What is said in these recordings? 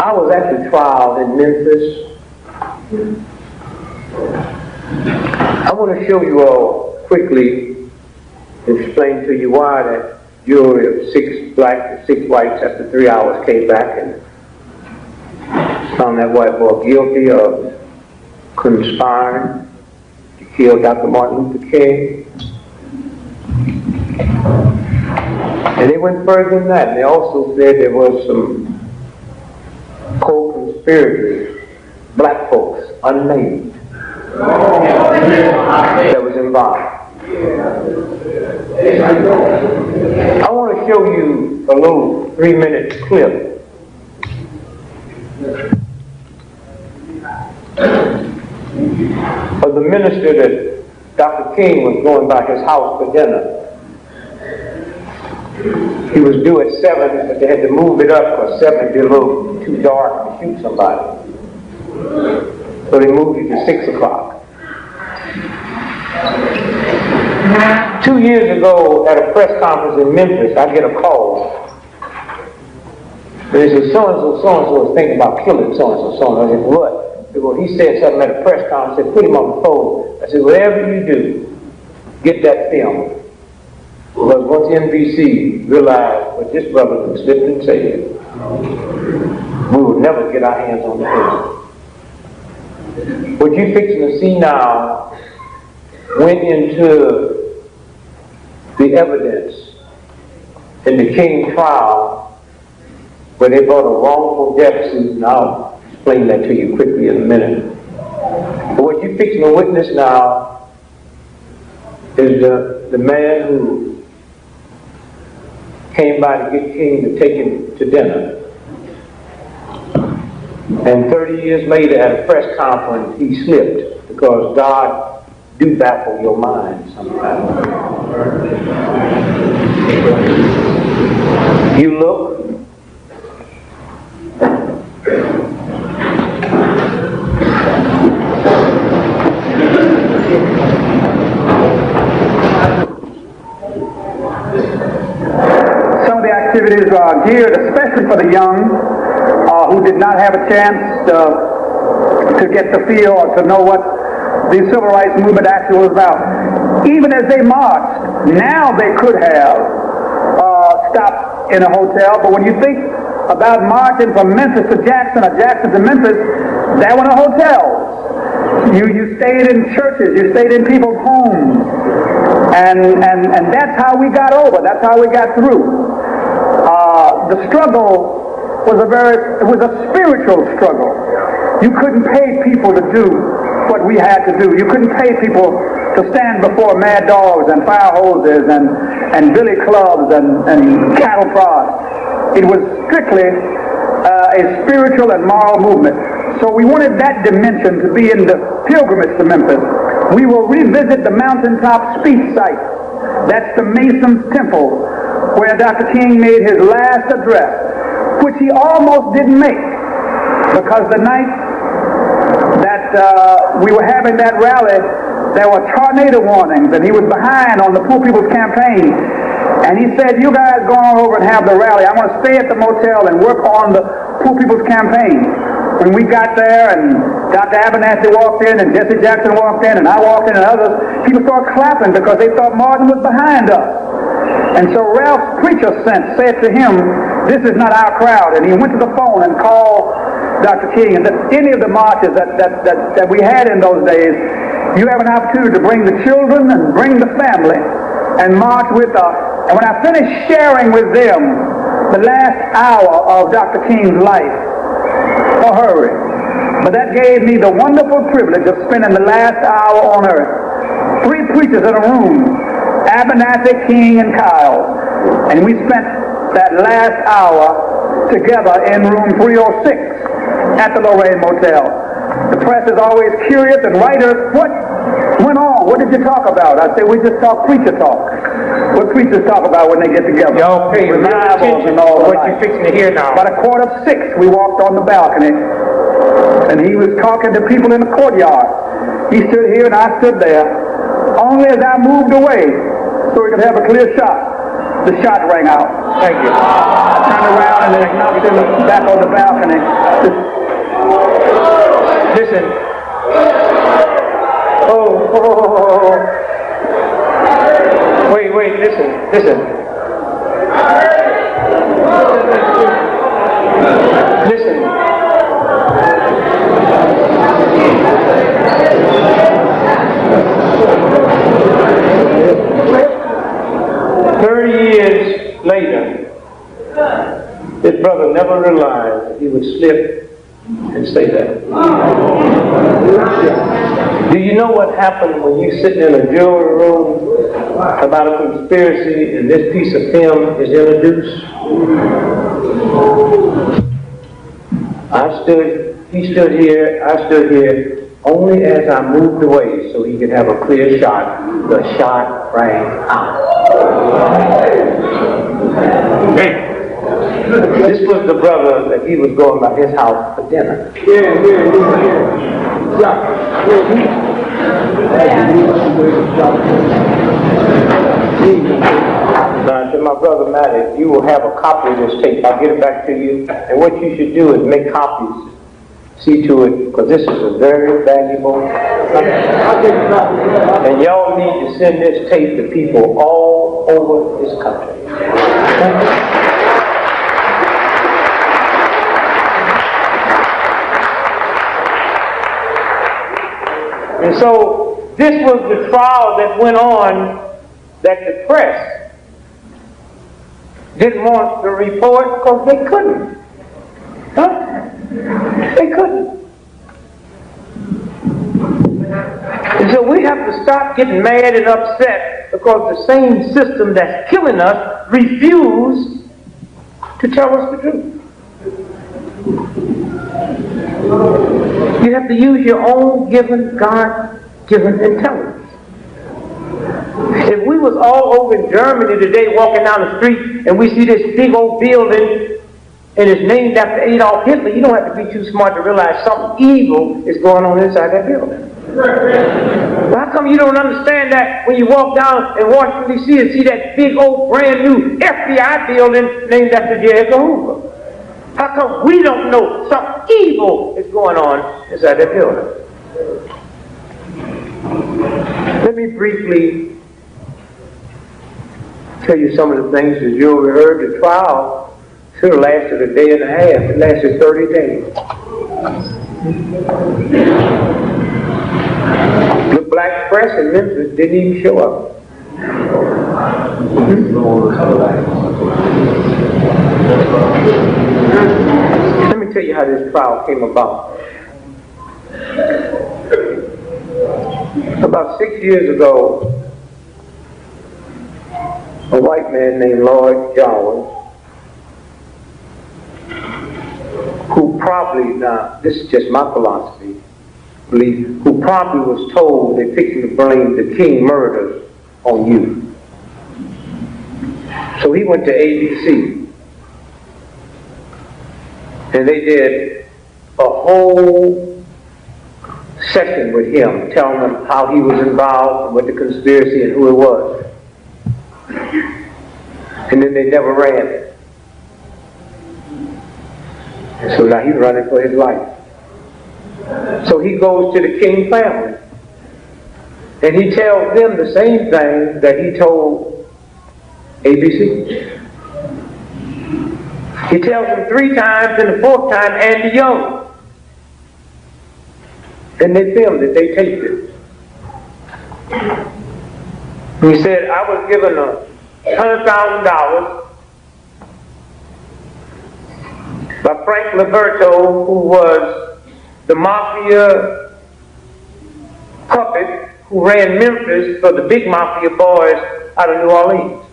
I was at the trial in Memphis. I want to show you all quickly, explain to you why that jury of 6 blacks and 6 whites after 3 hours came back and found that white boy guilty of conspiring to kill Dr. Martin Luther King. And they went further than that. They also said there was some co-conspirators, black folks, unnamed, that was involved. I want to show you a little 3-minute clip of the minister that Dr. King was going by his house for dinner. He was due at 7, but they had to move it up because 7 would be a little too dark to shoot somebody. So they moved it to 6 o'clock. 2 years ago at a press conference in Memphis, I get a call. They said, so-and-so is thinking about killing so-and-so, so-and-so. I said, what? They go, he said something at a press conference. I said, put him on the phone. I said, whatever you do, get that film. Because once NBC realized what this brother had slipped and said, we would never get our hands on the film. What you're fixing to see now went into the evidence in the King trial where they brought a wrongful death suit, and I'll explain that to you quickly in a minute. But what you're fixing to witness now is the man who came by to get King to take him to dinner. And 30 years later at a press conference, he slipped because God do baffle your mind sometimes. You look. Some of the activities are geared especially for the young who did not have a chance to get the feel or to know what the civil rights movement actually was about. Even as they marched, now they could have stopped in a hotel, but when you think about marching from Memphis to Jackson or Jackson to Memphis, there were no hotels. You stayed in churches, you stayed in people's homes, and that's how we got over, that's how we got through. The struggle was a spiritual struggle. You couldn't pay people to do what we had to do. You couldn't pay people to stand before mad dogs and fire hoses and billy clubs and cattle prods. It was strictly a spiritual and moral movement. So we wanted that dimension to be in the pilgrimage to Memphis. We will revisit the mountaintop speech site. That's the Mason's Temple, where Dr. King made his last address, which he almost didn't make, because the night that we were having that rally, there were tornado warnings, and he was behind on the Poor People's Campaign. And he said, you guys go on over and have the rally. I want to stay at the motel and work on the Poor People's Campaign. When we got there and Dr. Abernathy walked in and Jesse Jackson walked in and I walked in and others, people started clapping because they thought Martin was behind us. And so Ralph's preacher said to him, this is not our crowd. And he went to the phone and called Dr. King. And that any of the marches that we had in those days, you have an opportunity to bring the children and bring the family and march with us. And when I finished sharing with them the last hour of Dr. King's life, a hurry. But that gave me the wonderful privilege of spending the last hour on earth. 3 preachers in a room, Abernathy, King, and Kyle. And we spent that last hour together in room 306 at the Lorraine Motel. The press is always curious, and writers, what went on? What did you talk about? I said, we just talk preacher talk. What preachers talk about when they get together. Y'all pay real attention to what you're fixing to hear now. About 5:45, we walked on the balcony, and he was talking to people in the courtyard. He stood here and I stood there. Only as I moved away, so we could have a clear shot, the shot rang out. Thank you. I turned around and him back on the balcony. Listen. Oh. Wait, listen. Listen. 30 years later, his brother never realized that he would slip and say that. Do you know what happened when you sit in a jury room about a conspiracy and this piece of film is introduced? He stood here, I stood here, only as I moved away so he could have a clear shot. The shot rang out. This was the brother that he was going by his house for dinner. Now, to my brother Matty, you will have a copy of this tape. I'll get it back to you. And what you should do is make copies. See to it, because this is a very valuable. And y'all need to send this tape to people all over this country. And so this was the trial that went on that the press didn't want to report because they couldn't. They couldn't. And so we have to stop getting mad and upset because the same system that's killing us refused to tell us the truth. You have to use your own God-given intelligence. If we was all over in Germany today walking down the street and we see this big old building and it's named after Adolf Hitler, you don't have to be too smart to realize something evil is going on inside that building. Well, how come you don't understand that when you walk down in Washington, D.C. and see that big old brand new FBI building named after J. Edgar Hoover? How come we don't know something evil is going on inside that building? Let me briefly tell you some of the things that you heard. The trial should have lasted a day and a half. It lasted 30 days. The black press in Memphis didn't even show up. Let me tell you how this trial came about. About 6 years ago, a white man named Lloyd Jarvis, who probably, now this is just my philosophy, who probably was told they're fixing to blame the King murders on you. So he went to ABC. And they did a whole session with him, telling him how he was involved with the conspiracy and who it was. And then they never ran it. And so now he's running for his life. So he goes to the King family. And he tells them the same thing that he told ABC. He tells them 3 times, and the 4th time, Andy Young. And they filmed it, they taped it. He said, I was given $100,000 by Frank Liberto, who was the mafia puppet who ran Memphis for the big mafia boys out of New Orleans.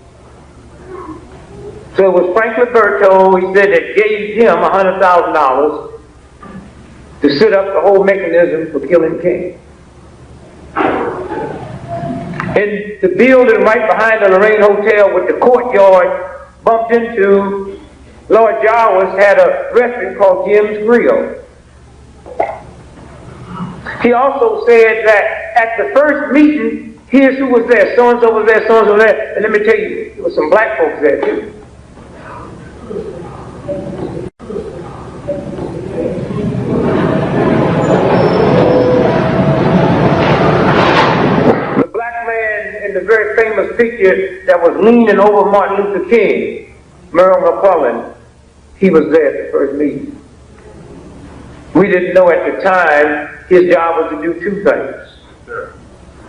So it was Frank Liberto, he said, that gave him $100,000 to set up the whole mechanism for killing King. In the building right behind the Lorraine Hotel with the courtyard bumped into, Lord Jarvis had a restaurant called Jim's Grill. He also said that at the first meeting, here's who was there, so-and-so was there, so-and-so was there, and let me tell you, there was some black folks there too. very famous picture that was leaning over Martin Luther King, Merle McClellan. He was there at the first meeting. We didn't know at the time his job was to do two things.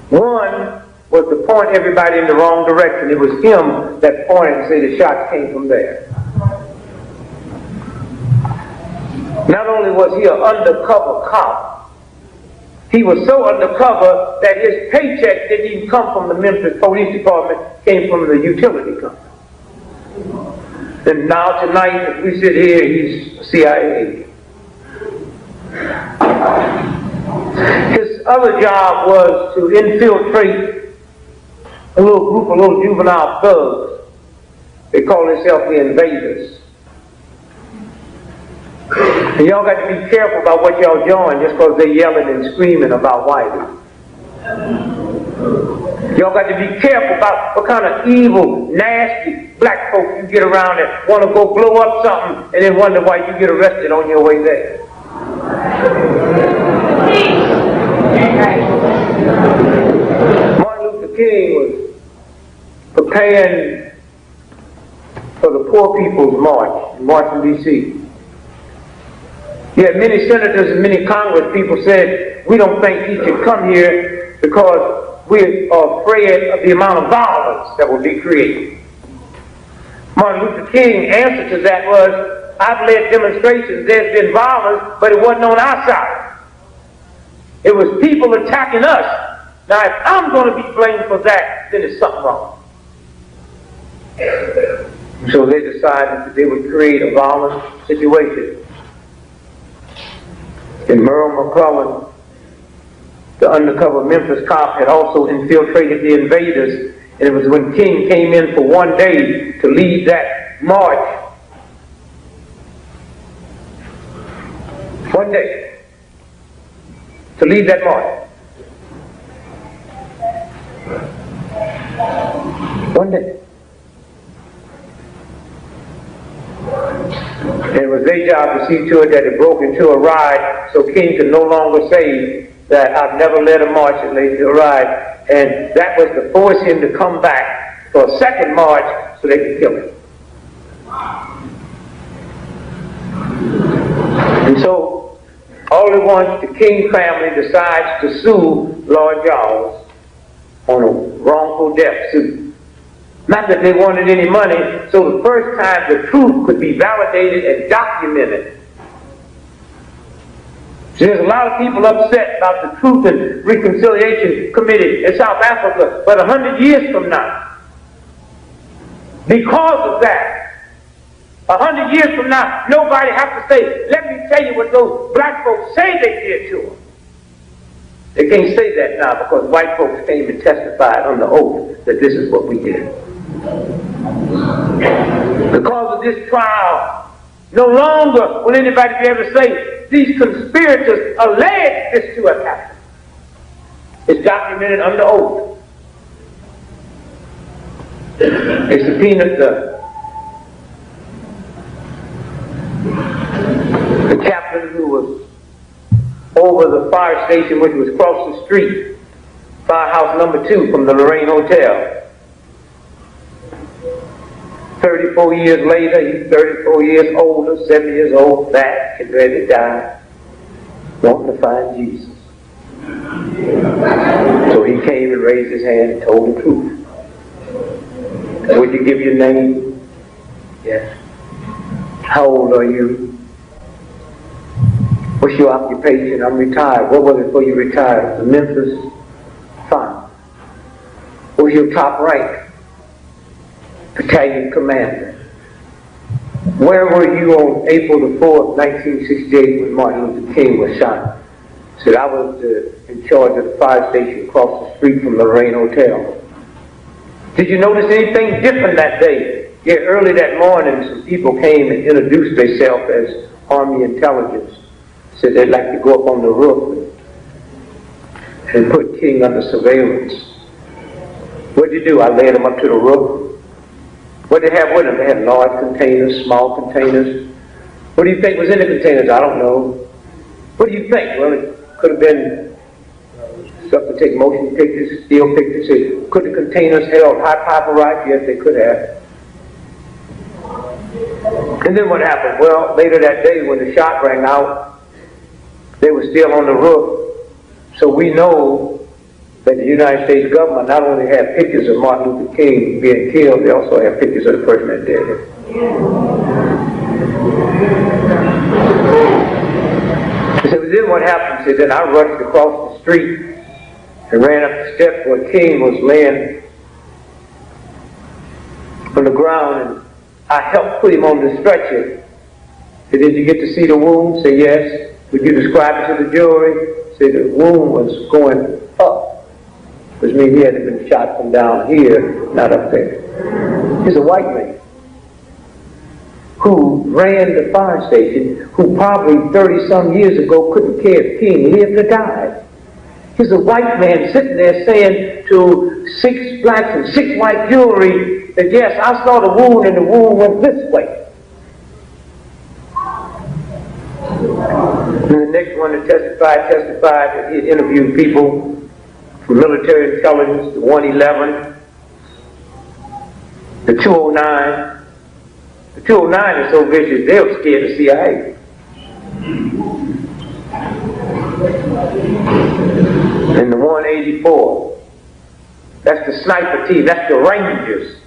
One was to point everybody in the wrong direction. It was him that pointed and said the shots came from there. Not only was he an undercover cop, he was so undercover that his paycheck didn't even come from the Memphis Police Department, came from the utility company. And now tonight, as we sit here, he's a CIA agent. His other job was to infiltrate a little group of little juvenile thugs. They call themselves the Invaders. And y'all got to be careful about what y'all join just because they're yelling and screaming about whitey. Y'all got to be careful about what kind of evil, nasty black folks you get around that want to go blow up something and then wonder why you get arrested on your way there. Martin Luther King was preparing for the Poor People's March in Washington, D.C. Yet many senators and many Congress people said, we don't think he should come here because we are afraid of the amount of violence that will be created. Martin Luther King's answer to that was, I've led demonstrations, there's been violence, but it wasn't on our side. It was people attacking us. Now, if I'm going to be blamed for that, then there's something wrong. So they decided that they would create a violent situation. And Merle McClellan, the undercover Memphis cop, had also infiltrated the Invaders, and it was when King came in for one day to lead that march. One day. To lead that march. One day. And it was their job to see to it that it broke into a ride so King could no longer say that I've never led a march and led to a ride. And that was to force him to come back for a second march so they could kill him. And so, all at once, the King family decides to sue Lord Charles on a wrongful death suit. Not that they wanted any money, so the first time the truth could be validated and documented. So there's a lot of people upset about the Truth and Reconciliation Committee in South Africa, but 100 years from now, because of that, 100 years from now, nobody has to say, let me tell you what those black folks say they did to them. They can't say that now because white folks came and testified under oath that this is what we did. Because of this trial, no longer will anybody be able to say these conspirators alleged this to have happened. It's documented under oath. They subpoenaed the captain who was over the fire station, which was across the street, firehouse number 2 from the Lorraine Hotel. 34 years later, he's 34 years older, 7 years old, fat, and ready to die, wanting to find Jesus. So he came and raised his hand and told the truth. Would you give your name? Yes. How old are you? What's your occupation? I'm retired. What was it before you retired? The Memphis Fine. What was your top rank? Battalion commander. Where were you on April the 4th, 1968 when Martin Luther King was shot? Said I was in charge of the fire station across the street from the Lorraine Hotel. Did you notice anything different that day? Yeah, early that morning some people came and introduced themselves as Army intelligence. Said they'd like to go up on the roof and put King under surveillance. What'd you do? I led them up to the roof. What did they have with them? They had large containers, small containers. What do you think was in the containers? I don't know. What do you think? Well, it could have been stuff to take motion pictures, still pictures. Could the containers held high paparazzi? Yes, they could have. And then what happened? Well, later that day when the shot rang out, they were still on the roof. So we know that the United States government not only had pictures of Martin Luther King being killed, they also have pictures of the person that did it. So then what happened? He said, then I rushed across the street and ran up the steps where King was laying on the ground, and I helped put him on the stretcher. Said, did you get to see the wound? Say yes. Would you describe it to the jury? Say the wound was going up, which means he had been shot from down here, not up there. He's a white man who ran the fire station, who probably 30-some years ago couldn't care if King lived or died. He's a white man sitting there saying to 6 blacks and 6 white jury that yes, I saw the wound and the wound went this way. And the next one that testified that he interviewed people from military intelligence, the 111, the 209. The 209 is so vicious, they were scared of CIA. And the 184, that's the sniper team, that's the Rangers.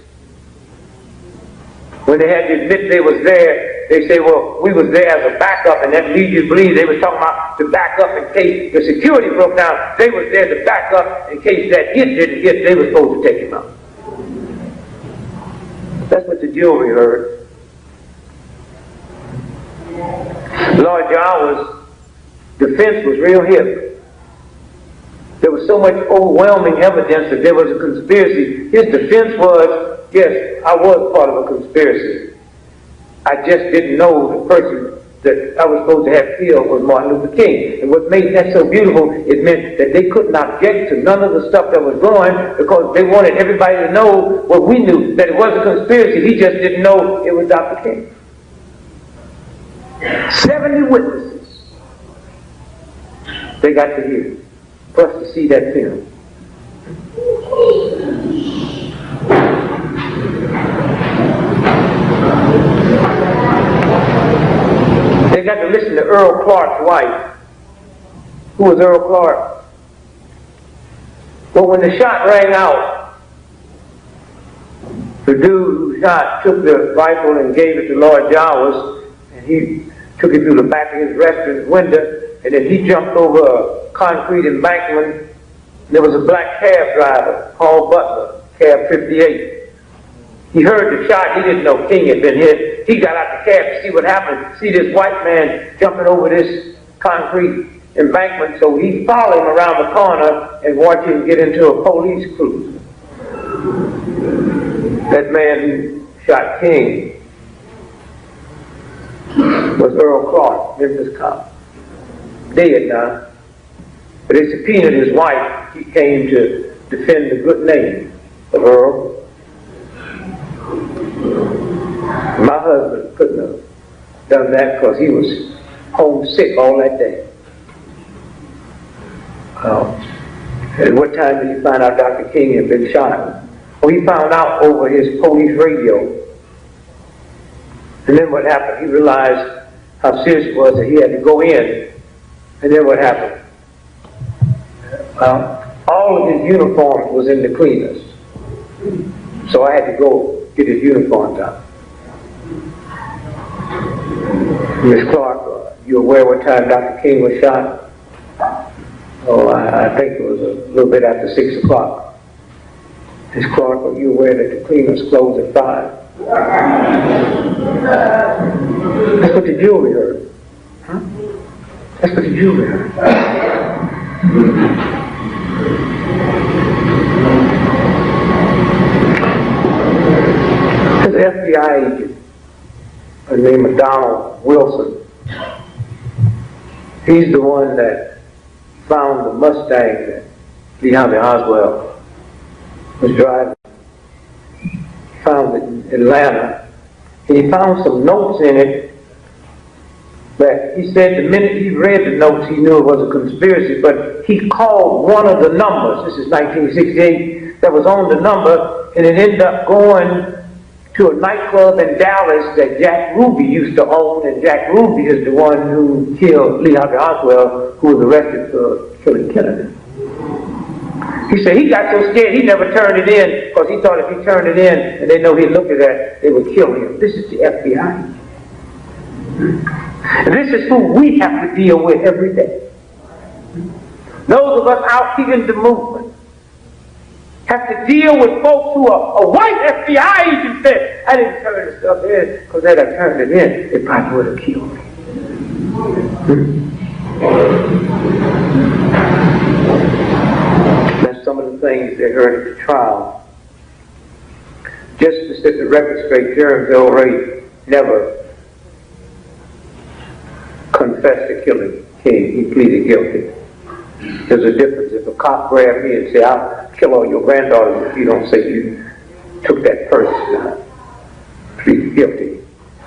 When they had to admit they was there, they say, well, we was there as a backup, and that leads you to believe they was talking about the backup in case the security broke down. They was there to back up in case that hit didn't hit, they were supposed to take him out. That's what the jury heard. Lord Jawa's defense was real heavy. There was so much overwhelming evidence that there was a conspiracy. His defense was, yes, I was part of a conspiracy. I just didn't know the person that I was supposed to have killed was Martin Luther King. And what made that so beautiful, it meant that they couldn't object to none of the stuff that was going because they wanted everybody to know what we knew, that it was a conspiracy. He just didn't know it was Dr. King. 70 witnesses they got to hear for us to see that film. They got to listen to Earl Clark's wife. Who was Earl Clark? Well, when the shot rang out, the dude who shot took the rifle and gave it to Lord Jawas, and he took it through the back of his restaurant window, and then he jumped over a concrete embankment. There was a black cab driver, Paul Butler, cab 58. He heard the shot. He didn't know King had been hit. He got out the cab to see what happened, see this white man jumping over this concrete embankment, so he followed him around the corner and watched him get into a police cruiser. That man who shot King was Earl Clark, Memphis cop. Dead now. But they subpoenaed his wife. He came to defend the good name of Earl. My husband couldn't have done that because he was homesick all that day. At what time did he find out Dr. King had been shot? Well, he found out over his police radio. And then what happened? He realized how serious it was that he had to go in. And then what happened? All of his uniforms was in the cleaners. So I had to go get his uniforms out. Miss Clark, you aware what time Dr. King was shot? Oh, I think it was a little bit after 6 o'clock. Miss Clark, are you aware that the cleaners closed at 5? That's what the jury heard. Huh? That's what the jury heard. There's an FBI agent, by the name of Donald Wilson. He's the one that found the Mustang that Lee Harvey Oswald was driving. Found it in Atlanta. And he found some notes in it But he said the minute he read the notes, he knew it was a conspiracy, but he called one of the numbers, this is 1968, that was on the number, and it ended up going to a nightclub in Dallas that Jack Ruby used to own, and Jack Ruby is the one who killed Lee Harvey Oswald, who was arrested for killing Kennedy. He said he got so scared he never turned it in, because he thought if he turned it in and they know he looked at that, they would kill him. This is the FBI. And this is who we have to deal with every day. Those of us out here in the movement have to deal with folks who are a white FBI agent said, I didn't turn the stuff in because they'd have turned it in, they probably would have killed me. That's some of the things they heard at the trial. Just to set the record straight, James Earl Ray never confessed to killing King. He pleaded guilty. There's a difference. If a cop grabbed me and said, I'll kill all your granddaughters if you don't say you took that purse, plead guilty.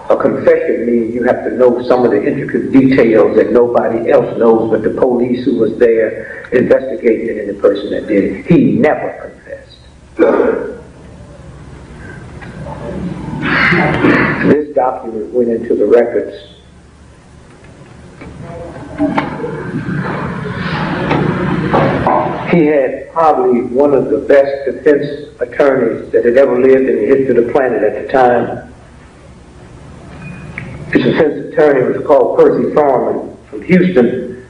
A confession means you have to know some of the intricate details that nobody else knows but the police who was there investigating and the person that did it. He never confessed. This document went into the records. He had probably one of the best defense attorneys that had ever lived in the history of the planet at the time. His defense attorney was called Percy Foreman from Houston.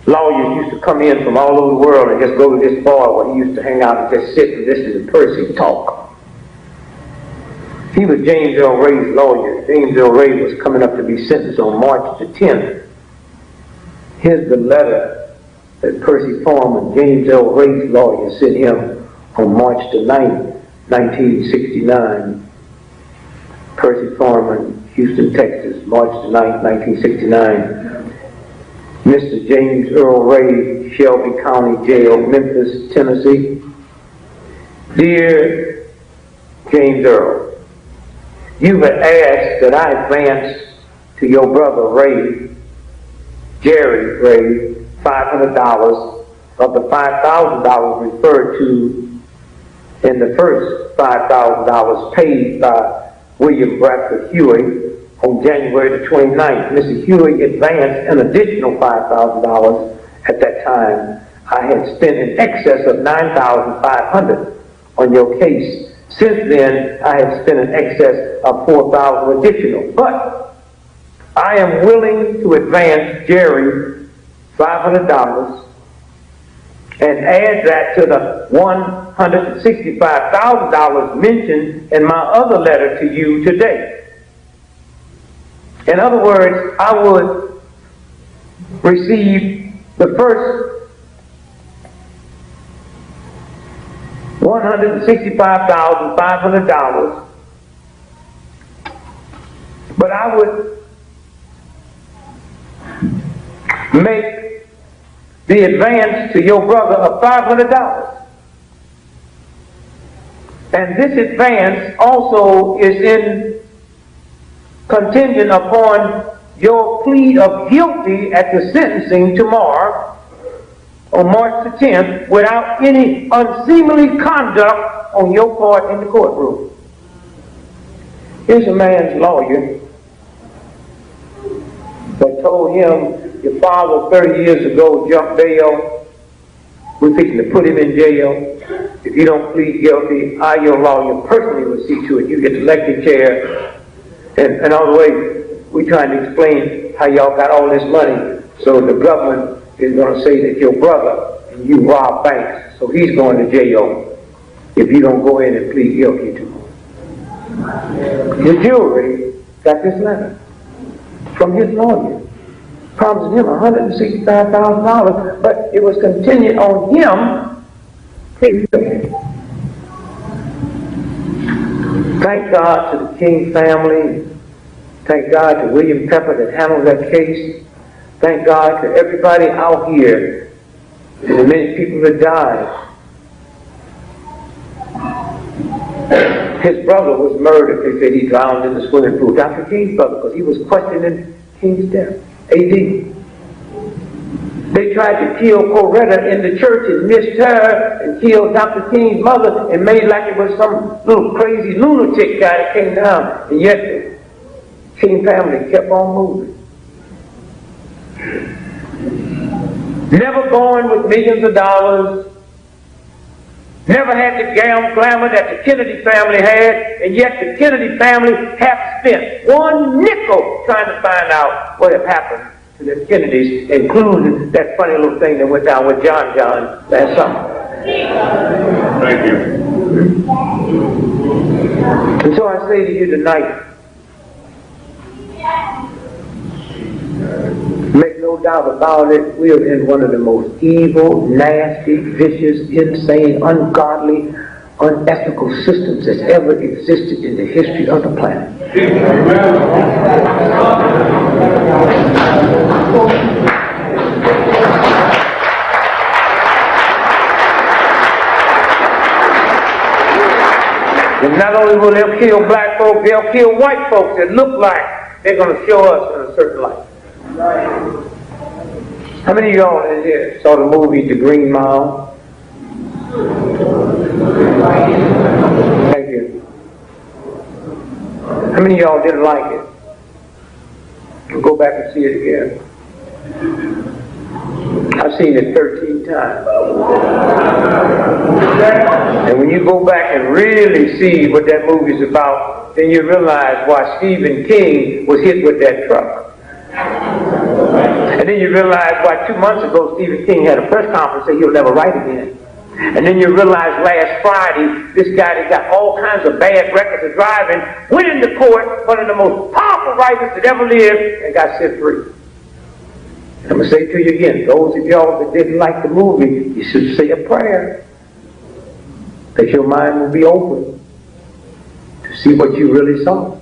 Lawyers used to come in from all over the world and just go to this bar where he used to hang out and just sit and listen to Percy talk. He was James Earl Ray's lawyer. James Earl Ray was coming up to be sentenced on March the 10th. Here's the letter that Percy Foreman, James Earl Ray's lawyer, sent him on March the 9th, 1969. Percy Foreman, Houston, Texas, March the 9th, 1969. Mr. James Earl Ray, Shelby County Jail, Memphis, Tennessee. Dear James Earl, you have asked that I advance to your brother Ray, Jerry Ray, $500 of the $5,000 referred to in the first $5,000 paid by William Bradford Huey on January the 29th. Mr. Huey advanced an additional $5,000. At that time, I had spent in excess of $9,500 on your case. Since then, I have spent in excess of $4,000 additional. But I am willing to advance Jerry $500 and add that to the $165,000 mentioned in my other letter to you today. In other words, I would receive the first $165,500, but I would make the advance to your brother of $500. And this advance also is in contingent upon your plea of guilty at the sentencing tomorrow on March the 10th without any unseemly conduct on your part in the courtroom. Here's a man's lawyer that told him, your father 30 years ago jumped bail. We're fixing to put him in jail. If you don't plead guilty, I, your lawyer, personally will see to it you get the elected chair. And all the way, we're trying to explain how y'all got all this money. So the government is going to say that your brother and you robbed banks. So he's going to jail if you don't go in and plead guilty to him. The jury got this letter from his lawyer, promising him $165,000, but it was contingent on him pleading guilty. Thank God to the King family. Thank God to William Pepper that handled that case. Thank God to everybody out here and the many people that died. His brother was murdered. They said he drowned in the swimming pool. Dr. King's brother, because he was questioning King's death. AD. They tried to kill Covert in the church and missed her and killed Dr. King's mother and made like it was some little crazy lunatic guy that came down. And yet the King family kept on moving. Never born with millions of dollars. Never had the glamour that the Kennedy family had, and yet the Kennedy family have spent one nickel trying to find out what had happened to the Kennedys, including that funny little thing that went down with John last summer. Thank you. And so I say to you tonight, make no doubt about it, we are in one of the most evil, nasty, vicious, insane, ungodly, unethical systems that's ever existed in the history of the planet. And not only will they kill black folks, they'll kill white folks that look like they're going to show us in a certain light. How many of y'all in here saw the movie The Green Mile? Thank you. How many of y'all didn't like it? We'll go back and see it again. I've seen it 13 times. And when you go back and really see what that movie's about, then you realize why Stephen King was hit with that truck. And then you realize why 2 months ago Stephen King had a press conference and said he'll never write again. And then you realize last Friday, this guy that got all kinds of bad records of driving went into court, one of the most powerful writers that ever lived, and got set free. And I'm going to say to you again, those of y'all that didn't like the movie, you should say a prayer. That your mind will be open to see what you really saw.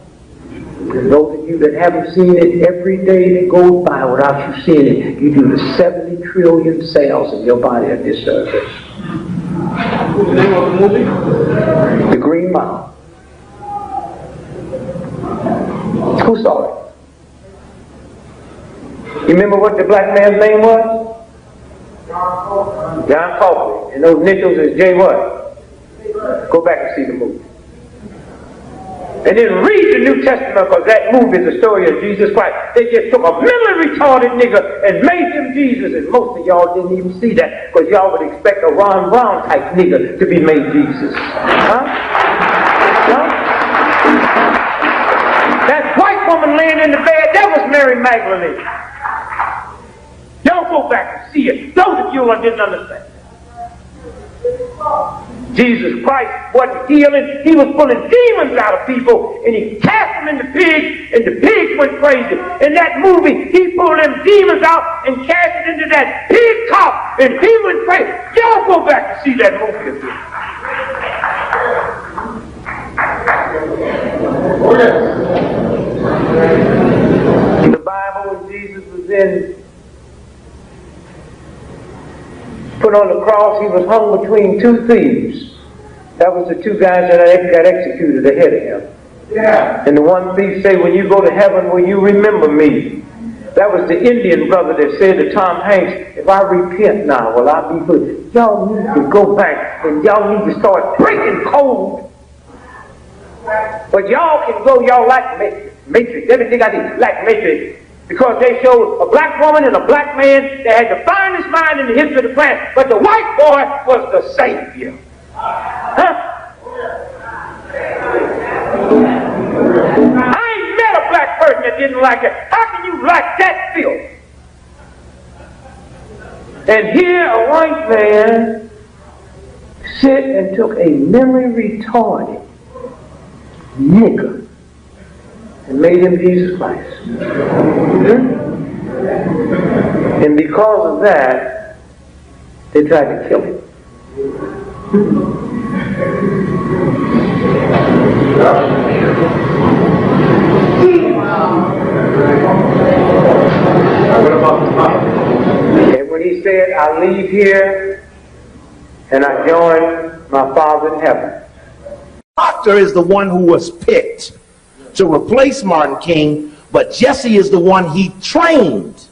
And those of you that haven't seen it, every day that goes by without you seeing it, you do the 70 trillion cells in your body a disservice. What's the name of the movie? The Green Mile. Who saw it? You remember what the black man's name was? John Coffey. And those nickels is J. what? Go back and see the movie. And then read the New Testament, because that movie is the story of Jesus Christ. They just took a mentally retarded nigga and made him Jesus, and most of y'all didn't even see that, because y'all would expect a Ron Brown type nigga to be made Jesus. Huh? That white woman laying in the bed, that was Mary Magdalene. Y'all go back and see it. Those of you who didn't understand. Jesus Christ wasn't healing, he was pulling demons out of people, and he cast them into pigs, and the pigs went crazy. In that movie, he pulled them demons out and cast it into that pig cough, and he went crazy. Y'all go back and see that movie again. In the Bible, when Jesus was put on the cross, he was hung between two thieves. That was the two guys that got executed ahead of him. Yeah. And the one thief said, when you go to heaven, will you remember me? That was the Indian brother that said to Tom Hanks, if I repent now, will I be good? Y'all need to go back and y'all need to start breaking code. But y'all can go, y'all like Matrix. Everything I do, like Matrix. Because they showed a black woman and a black man that had the finest mind in the history of the planet. But the white boy was the savior. Huh? I ain't met a black person that didn't like it. How can you like that filth? And here a white man sit and took a memory retarded nigger and made him Jesus Christ. And because of that, they tried to kill him. And when he said, I leave here and I join my Father in heaven. Doctor is the one who was picked to replace Martin King But Jesse is the one he trained.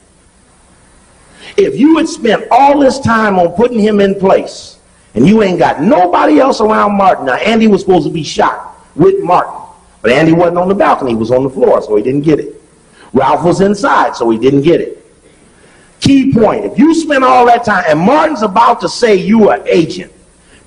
If you had spent all this time on putting him in place, and you ain't got nobody else around Martin. Now, Andy was supposed to be shot with Martin, but Andy wasn't on the balcony. He was on the floor, so he didn't get it. Ralph was inside, so he didn't get it. Key point, if you spend all that time, and Martin's about to say you are an agent,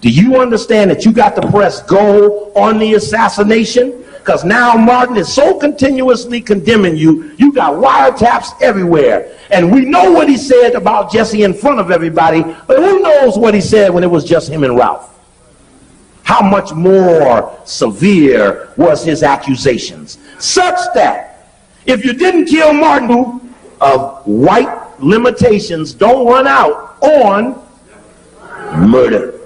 do you understand that you got to press go on the assassination? Because now Martin is so continuously condemning you, you got wiretaps everywhere. And we know what he said about Jesse in front of everybody, but who knows what he said when it was just him and Ralph? How much more severe was his accusations? Such that if you didn't kill Martin, of white limitations don't run out on murder.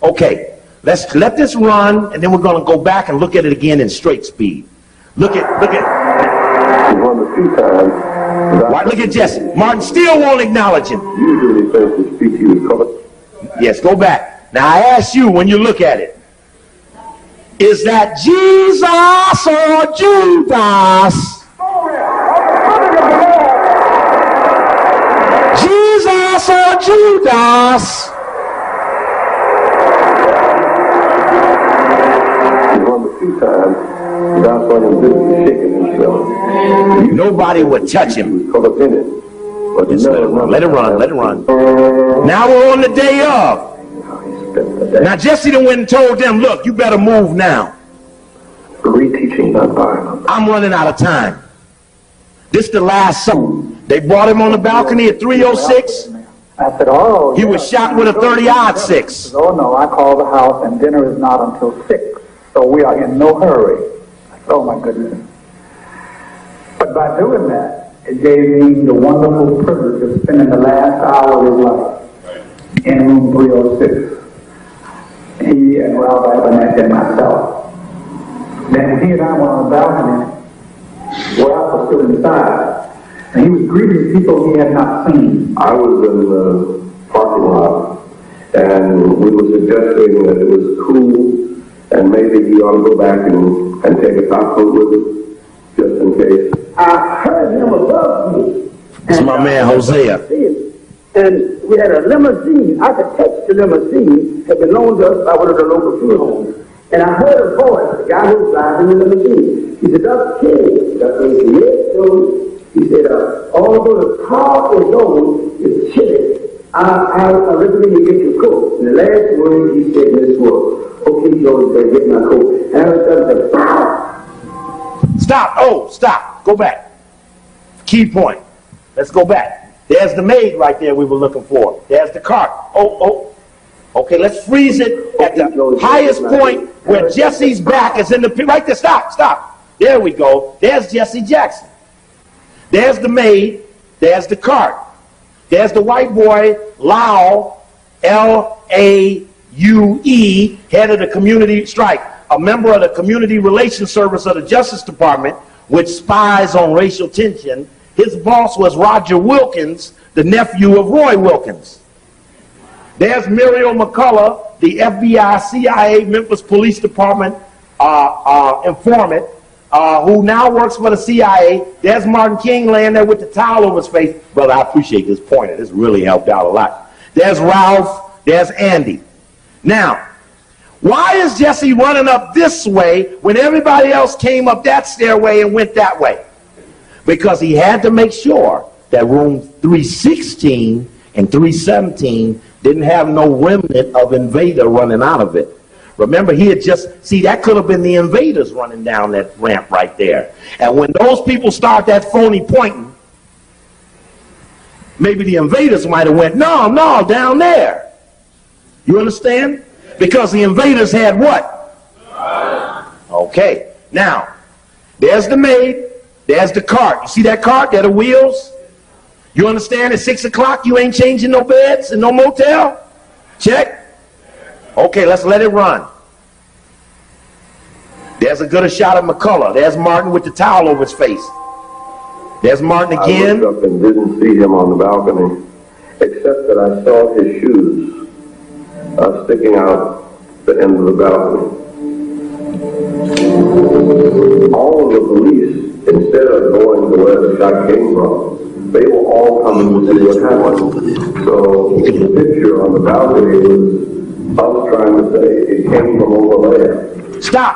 Okay. Let's let this run, and then we're going to go back and look at it again in straight speed. Look at. He won a few times. Right, look at Jesse. Martin still won't acknowledge him. Usually says the speech he was covered. Yes, go back. Now I ask you, when you look at it, is that Jesus or Judas? Jesus or Judas? Times without him visibly shaking himself. Nobody would touch him. He was caught up in it. But just let it run, let it run, let it run. Now we're on the day of. Now Jesse done went and told them, look, you better move now. Reteaching not violence. I'm running out of time. This the last song. They brought him on the balcony at 3:06. I said, oh. He was shot with a 30-06. Oh, no, I called the house and dinner is not until 6. So we are in no hurry. Oh my goodness. But by doing that, it gave me the wonderful privilege of spending the last hour of his life in room 306. He and Ralph Abernathy and myself. Then he and I went on the balcony. Ralph was still inside. And he was greeting people he had not seen. I was in the parking lot, and we were suggesting that it was cool, and maybe he ought to go back and take a top coat with him, just in case. I heard him above me. It's my man Hosea. And we had a limousine, architecture limousine, that belonged to us by one of the local funeral homes. And I heard a voice, the guy who was driving the limousine. He said, Dr. King. Dr. King said, yes, so he said, although the car is on, it's chilly. I'll recommend you get your coat. And the last word he said this was, okay, George, better get my coat. And I was like, Stop. Oh, stop. Go back. Key point. Let's go back. There's the maid right there we were looking for. There's the cart. Oh. Okay, let's freeze it at the highest point where Jesse's back is in the pit. Right there. Stop. There we go. There's Jesse Jackson. There's the maid. There's the cart. There's the white boy, Lau, Laue, head of the community strike, a member of the Community Relations Service of the Justice Department, which spies on racial tension. His boss was Roger Wilkins, the nephew of Roy Wilkins. There's Muriel McCullough, the FBI, CIA, Memphis Police Department informant, who now works for the CIA. There's Martin King laying there with the towel over his face. Brother, I appreciate this pointer. This really helped out a lot. There's Ralph. There's Andy. Now, why is Jesse running up this way when everybody else came up that stairway and went that way? Because he had to make sure that room 316 and 317 didn't have no remnant of invader running out of it. Remember, he had that could have been the invaders running down that ramp right there. And when those people start that phony pointing, maybe the invaders might have went, no, down there. You understand? Because the invaders had what? Okay. Now, there's the maid. There's the cart. You see that cart? There are the wheels. You understand? At 6 o'clock, you ain't changing no beds and no motel? Check. Okay, let's let it run. There's a good shot of McCullough. There's Martin with the towel over his face. There's Martin again. I looked up and didn't see him on the balcony, except that I saw his shoes sticking out the end of the balcony. All of the police instead of going to where the shot came from, they were all coming to see what happened. So the picture on the balcony was us trying to say it came from over there. Stop.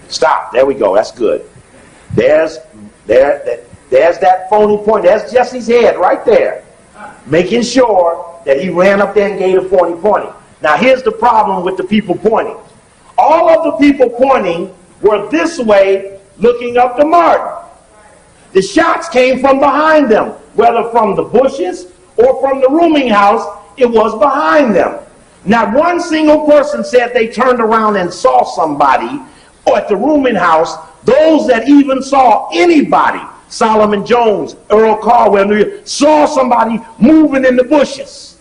Stop. There we go. That's good. There's that phony point. There's Jesse's head right there, making sure that he ran up there and gave a phony pointing. Now here's the problem with the people pointing. All of the people pointing were this way, looking up to Martin. The shots came from behind them, whether from the bushes or from the rooming house, it was behind them. Not one single person said they turned around and saw somebody or at the rooming house. Those that even saw anybody, Solomon Jones, Earl Caldwell, New York, saw somebody moving in the bushes.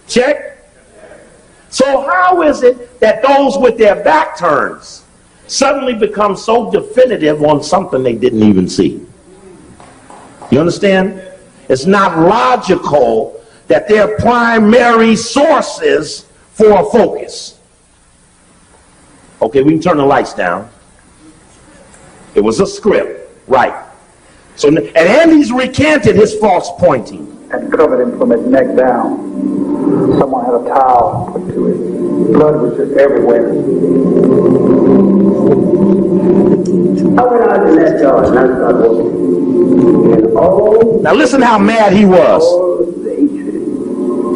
Check. So how is it that those with their back turns suddenly become so definitive on something they didn't even see? You understand? It's not logical that they're primary sources for a focus. Okay, we can turn the lights down. It was a script, right? So, and Andy's recanted his false pointing. And covered him from his neck down. Someone had a towel put to it. Blood was just everywhere. I went out in that yard and I started walking. And all Now listen how mad he was. all the hatred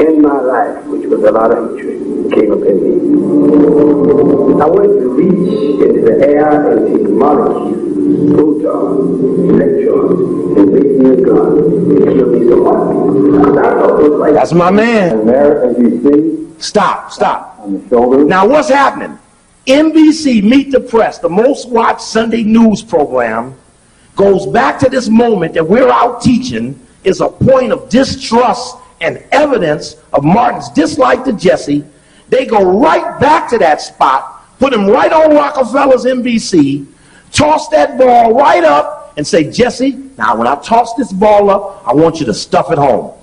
in my life, which was a lot of hatred, came up in me. I wanted to reach into the air and take molecules, protons, electrons, and make me a gun and kill me some white people. Because I thought it was like That's my man. And there, as you see, Stop. on the shoulders, Now what's happening? NBC, Meet the Press, the most watched Sunday news program, goes back to this moment that we're out teaching is a point of distrust and evidence of Martin's dislike to Jesse. They go right back to that spot, put him right on Rockefeller's NBC, toss that ball right up and say, Jesse, now when I toss this ball up, I want you to stuff it home.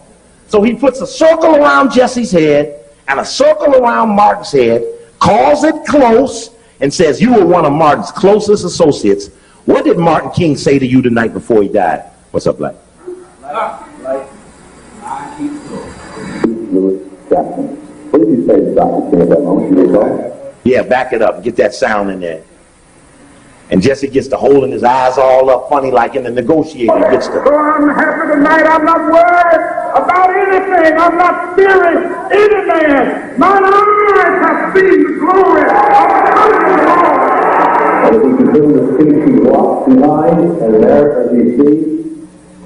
So he puts a circle around Jesse's head and a circle around Martin's head, calls it close, and says, you were one of Martin's closest associates. What did Martin King say to you the night before he died? What's up, Black? Louis Jackson. What did you say to Dr. King at that moment? You recall? Yeah, back it up. Get that sound in there. And Jesse gets to holding his eyes all up funny like in the negotiator. He gets to... Oh, I'm happy tonight. I'm not worried about anything. I'm not fearing any man. My eyes have seen the glory of the Lord. And as he continued to speak, he walked behind, and there, as you see,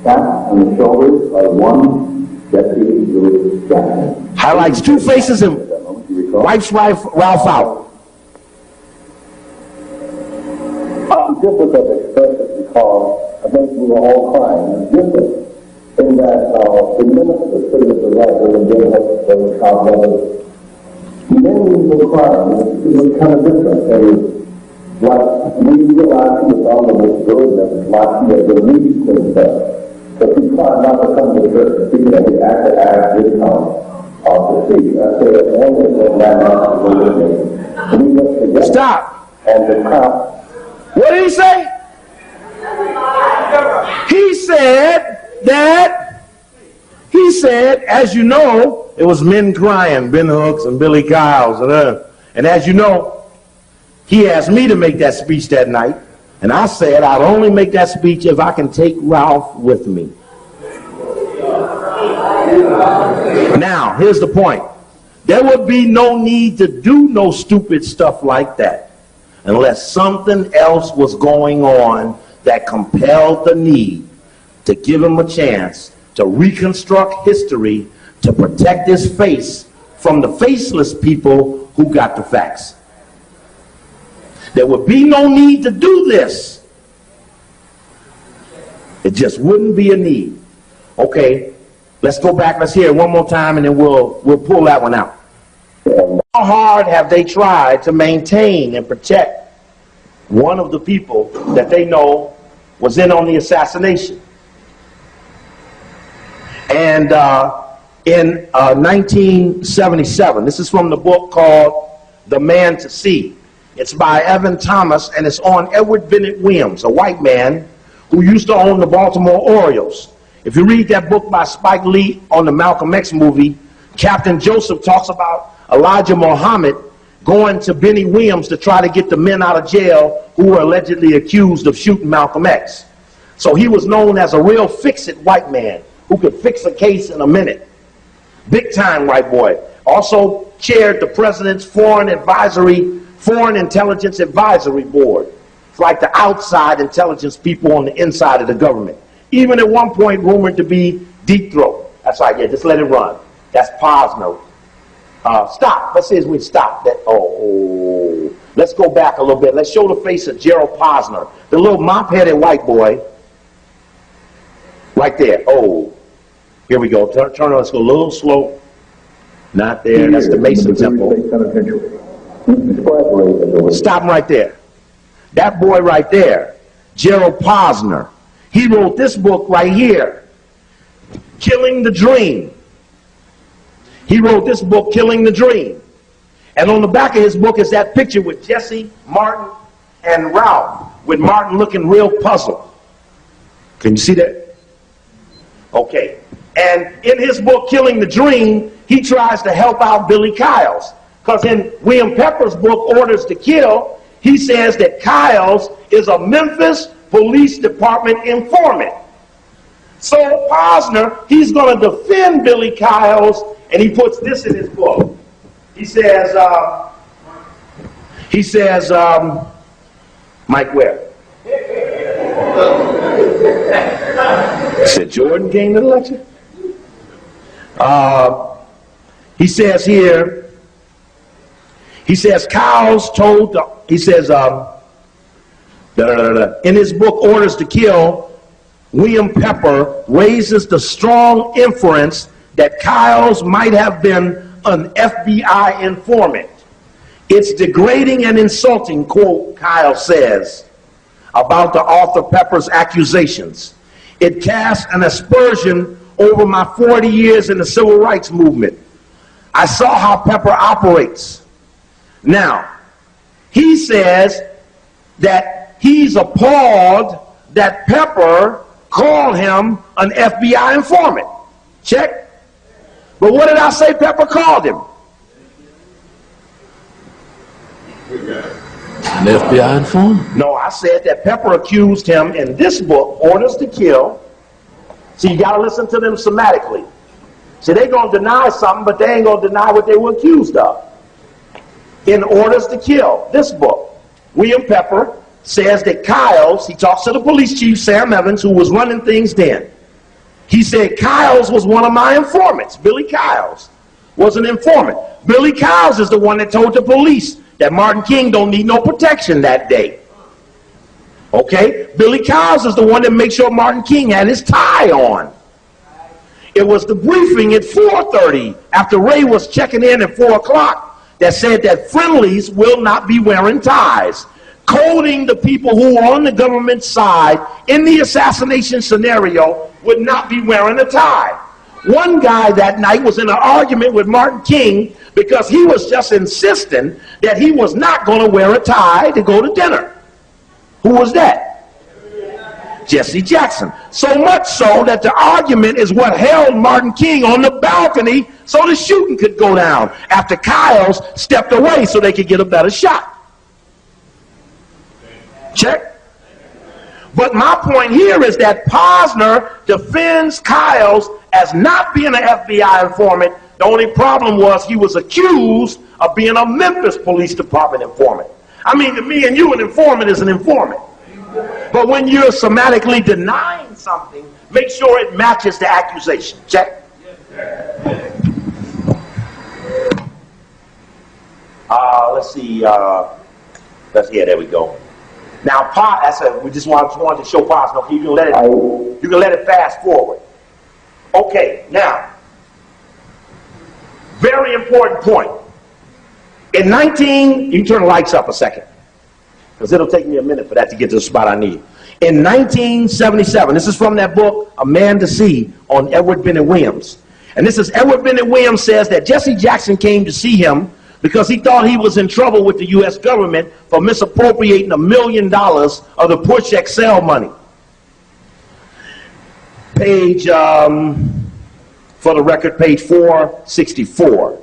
tapped on the shoulders of one Jesse Louis Jackson. Highlights two faces and At that moment, you recall? wipes Ralph out. Different of expression because I think we were all crying. Different in that the minister said it was right when they did what Count Brothers. Many were crying. It was kind of different. It was like we realized he was on the most good and like he had released himself. But he tried not to come to church to speak that he acted as did come to speak. I said that one day when that man was with me. We went together. Stop. And the crowd. What did he say? He said, as you know, it was men crying, Ben Hooks and Billy Giles. And as you know, he asked me to make that speech that night. And I said, I'd only make that speech if I can take Ralph with me. Now, here's the point. There would be no need to do no stupid stuff like that unless something else was going on that compelled the need to give him a chance to reconstruct history, to protect his face from the faceless people who got the facts. There would be no need to do this. It just wouldn't be a need. Okay, let's go back. Let's hear it one more time, and then we'll pull that one out. How hard have they tried to maintain and protect one of the people that they know was in on the assassination? And in 1977, this is from the book called The Man to See. It's by Evan Thomas, and it's on Edward Bennett Williams, a white man who used to own the Baltimore Orioles. If you read that book by Spike Lee on the Malcolm X movie, Captain Joseph talks about Elijah Muhammad going to Benny Williams to try to get the men out of jail who were allegedly accused of shooting Malcolm X. So he was known as a real fix-it white man who could fix a case in a minute. Big time white boy. Also chaired the president's Foreign Intelligence Advisory Board. It's like the outside intelligence people on the inside of the government. Even at one point rumored to be deep throat. That's right, yeah, just let it run. That's Posner. Stop. Let's see as we stop that. Oh, let's go back a little bit. Let's show the face of Gerald Posner, the little mop-headed white boy. Right there. Oh, here we go. Turn. Let's go a little slow. Not there. That's the Mason Temple. Stop right there. That boy right there, Gerald Posner. He wrote this book right here, Killing the Dream. He wrote this book, Killing the Dream. And on the back of his book is that picture with Jesse, Martin, and Ralph, with Martin looking real puzzled. Can you see that? Okay. And in his book, Killing the Dream, he tries to help out Billy Kyles. Because in William Pepper's book, Orders to Kill, he says that Kyles is a Memphis Police Department informant. So Posner, he's going to defend Billy Kyles, and he puts this in his book. He says, Mike Webb. He said, Jordan gained the election? He says here, Kyles told, in his book, Orders to Kill, William Pepper raises the strong inference that Kyles might have been an FBI informant. It's degrading and insulting, quote, Kyles says, about the author Pepper's accusations. It casts an aspersion over my 40 years in the civil rights movement. I saw how Pepper operates. Now, he says that he's appalled that Pepper called him an FBI informant. Check. But what did I say Pepper called him? An FBI informant? No, I said that Pepper accused him in this book, Orders to Kill. See, you got to listen to them semantically. See, they're going to deny something, but they ain't going to deny what they were accused of. In Orders to Kill, this book, William Pepper says that Kyles, he talks to the police chief, Sam Evans, who was running things then. He said, Kyles was one of my informants. Billy Kyles was an informant. Billy Kyles is the one that told the police that Martin King don't need no protection that day. Okay? Billy Kyles is the one that made sure Martin King had his tie on. It was the briefing at 4:30 after Ray was checking in at 4 o'clock that said that friendlies will not be wearing ties, coding the people who are on the government side in the assassination scenario would not be wearing a tie. One guy that night was in an argument with Martin King because he was just insisting that he was not going to wear a tie to go to dinner. Who was that? Jesse Jackson. So much so that the argument is what held Martin King on the balcony so the shooting could go down after Kyles stepped away so they could get a better shot. Check. But my point here is that Posner defends Kyles as not being an FBI informant. The only problem was he was accused of being a Memphis Police Department informant. I mean, to me and you, an informant is an informant. But when you're somatically denying something, make sure it matches the accusation. Check. Let's see. There we go. Now, we just wanted to show Posner. Okay, you can let it fast forward. Okay, now, very important point. You can turn the lights up a second, because it'll take me a minute for that to get to the spot I need. In 1977, this is from that book, A Man to See, on Edward Bennett Williams. And this is Edward Bennett Williams says that Jesse Jackson came to see him because he thought he was in trouble with the U.S. government for misappropriating $1 million of the Push XL money. Page, for the record, page 464.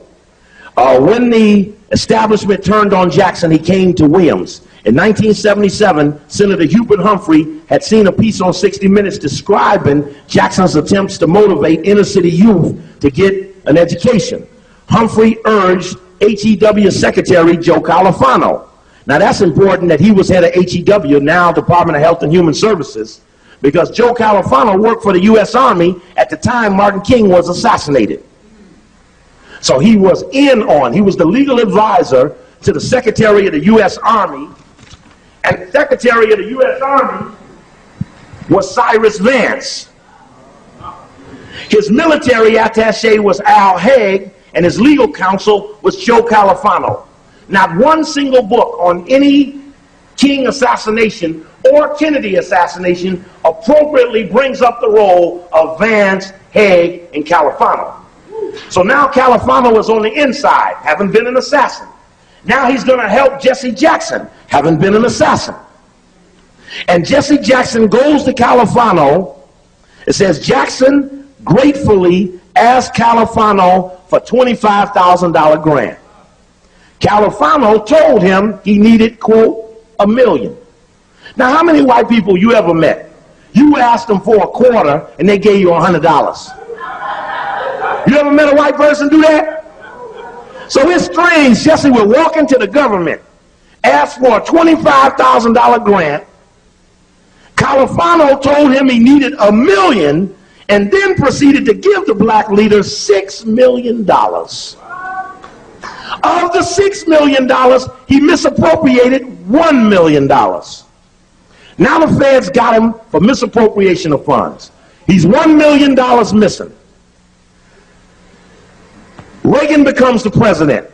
When the establishment turned on Jackson, he came to Williams. In 1977, Senator Hubert Humphrey had seen a piece on 60 Minutes describing Jackson's attempts to motivate inner city youth to get an education. Humphrey urged HEW Secretary Joe Califano. Now that's important that he was head of HEW, now Department of Health and Human Services, because Joe Califano worked for the U.S. Army at the time Martin King was assassinated. So he was he was the legal advisor to the Secretary of the U.S. Army, and the Secretary of the U.S. Army was Cyrus Vance. His military attaché was Al Haig, and his legal counsel was Joe Califano. Not one single book on any King assassination or Kennedy assassination appropriately brings up the role of Vance, Haig, and Califano. So now Califano is on the inside, having been an assassin. Now he's going to help Jesse Jackson, having been an assassin. And Jesse Jackson goes to Califano. It says, Jackson gratefully asked Califano for $25,000 grant. Califano told him he needed, quote, $1 million. Now, how many white people you ever met? You asked them for a quarter and they gave you $100. You ever met a white person do that? So it's strange. Jesse would walk into the government, ask for a $25,000 grant. Califano told him he needed $1 million and then proceeded to give the black leader $6 million. Of the $6 million, he misappropriated $1 million. Now the feds got him for misappropriation of funds. He's $1 million missing. Reagan becomes the president.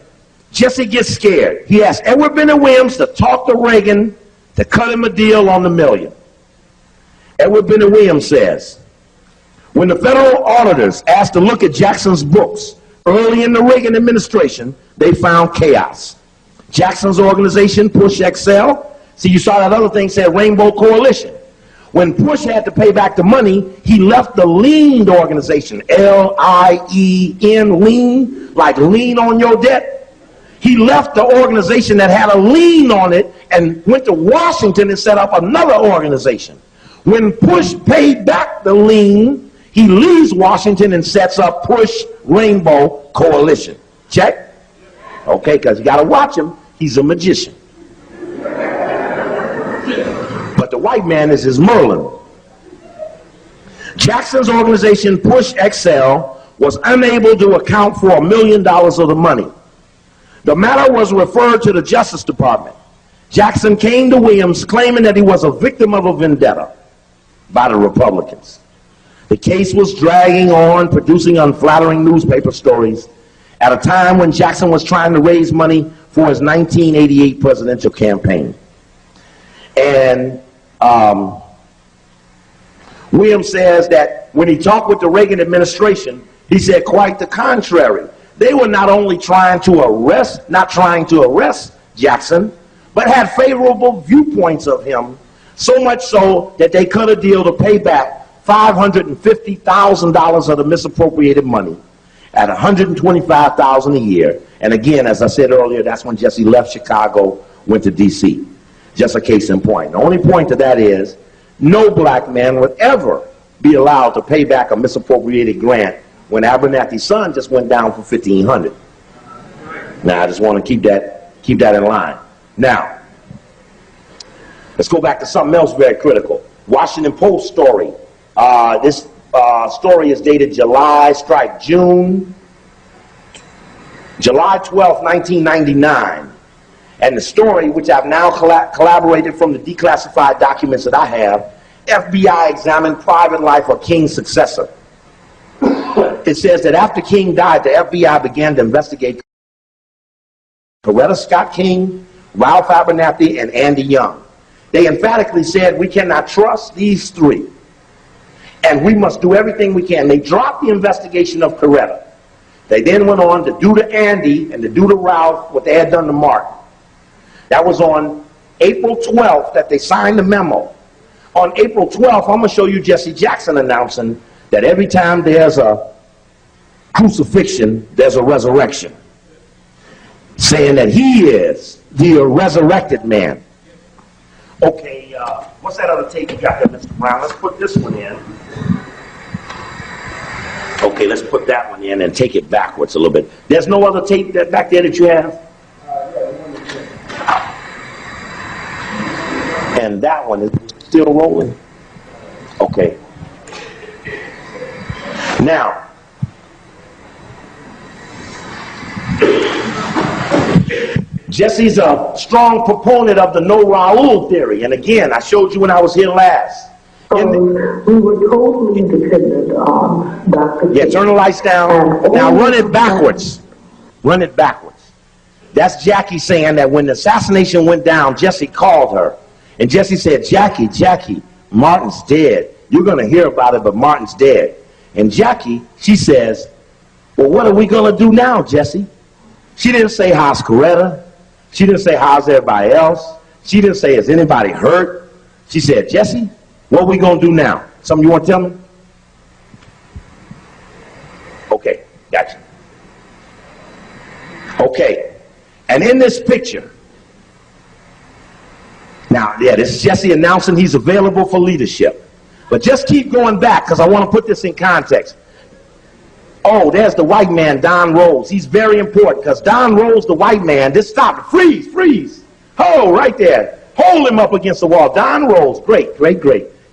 Jesse gets scared. He asks Edward Bennett Williams to talk to Reagan to cut him a deal on the $1 million. Edward Bennett Williams says, when the federal auditors asked to look at Jackson's books early in the Reagan administration, they found chaos. Jackson's organization, Push XL, see, you saw that other thing said Rainbow Coalition. When Push had to pay back the money, he left the leaned organization, L-I-E-N, lean, like lean on your debt. He left the organization that had a lien on it and went to Washington and set up another organization. When Push paid back the lien, he leaves Washington and sets up Push Rainbow Coalition. Check? Okay, because you got to watch him. He's a magician. But the white man is his Merlin. Jackson's organization, Push XL, was unable to account for $1 million of the money. The matter was referred to the Justice Department. Jackson came to Williams claiming that he was a victim of a vendetta by the Republicans. The case was dragging on, producing unflattering newspaper stories at a time when Jackson was trying to raise money for his 1988 presidential campaign. And Williams says that when he talked with the Reagan administration, he said quite the contrary. They were not only not trying to arrest Jackson, but had favorable viewpoints of him, so much so that they cut a deal to pay back $550,000 of the misappropriated money at $125,000 a year. And again, as I said earlier, that's when Jesse left Chicago, went to D.C. Just a case in point. The only point to that is no black man would ever be allowed to pay back a misappropriated grant when Abernathy's son just went down for $1,500. Now, I just want to keep that in line. Now, let's go back to something else very critical. Washington Post story. This story is dated July 12, 1999. And the story, which I've now collaborated from the declassified documents that I have, FBI examined private life of King's successor. It says that after King died, the FBI began to investigate Coretta Scott King, Ralph Abernathy, and Andy Young. They emphatically said, we cannot trust these three, and we must do everything we can. They dropped the investigation of Coretta. They then went on to do to Andy and to do to Ralph what they had done to Martin. That was on April 12th that they signed the memo. On April 12th, I'm going to show you Jesse Jackson announcing that every time there's a crucifixion, there's a resurrection. Saying that he is the resurrected man. Okay, what's that other tape you got there, Mr. Brown? Let's put this one in. Okay, let's put that one in and take it backwards a little bit. There's no other tape back there that you have? And that one is still rolling? Okay. Now, Jesse's a strong proponent of the no Raul theory. And again, I showed you when I was here last. We were totally dependent on Dr. Yeah, turn the lights down. Now run it backwards. Run it backwards. That's Jackie saying that when the assassination went down, Jesse called her. And Jesse said, Jackie, Martin's dead. You're going to hear about it, but Martin's dead. And Jackie, she says, well, what are we going to do now, Jesse? She didn't say, how's Coretta? She didn't say, how's everybody else? She didn't say, is anybody hurt? She said, Jesse, what are we going to do now? Something you want to tell me? Okay, gotcha. Okay, and in this picture, now, yeah, this is Jesse announcing he's available for leadership. But just keep going back, because I want to put this in context. Oh, there's the white man, Don Rose. He's very important, because Don Rose, the white man, just stop. Freeze. Oh, right there. Hold him up against the wall. Don Rose, great.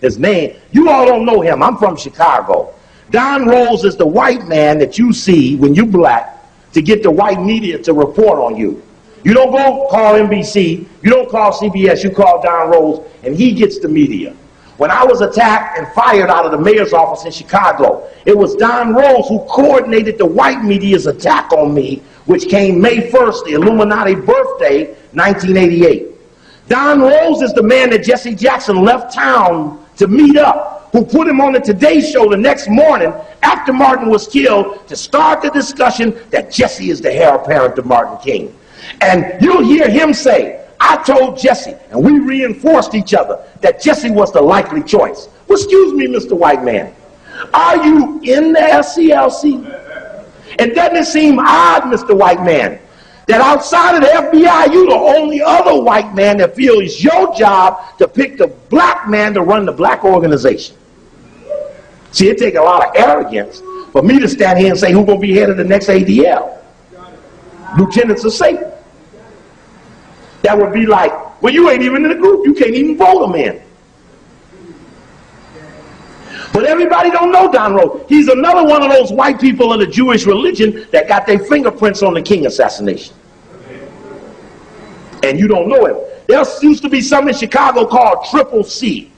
His name, you all don't know him. I'm from Chicago. Don Rose is the white man that you see when you black to get the white media to report on you. You don't go call NBC, you don't call CBS, you call Don Rose, and he gets the media. When I was attacked and fired out of the mayor's office in Chicago, it was Don Rose who coordinated the white media's attack on me, which came May 1st, the Illuminati birthday, 1988. Don Rose is the man that Jesse Jackson left town to meet up, who put him on the Today Show the next morning after Martin was killed to start the discussion that Jesse is the heir apparent to Martin King. And you'll hear him say, I told Jesse, and we reinforced each other, that Jesse was the likely choice. Well, excuse me, Mr. White Man, are you in the SCLC? And doesn't it seem odd, Mr. White Man, that outside of the FBI, you're the only other white man that feels it's your job to pick the black man to run the black organization? See, it takes a lot of arrogance for me to stand here and say who's going to be head of the next ADL. Lieutenants of Satan. That would be like, well, you ain't even in the group. You can't even vote them in. But everybody don't know Don Rose. He's another one of those white people in the Jewish religion that got their fingerprints on the King assassination. And you don't know him. There used to be something in Chicago called Triple C.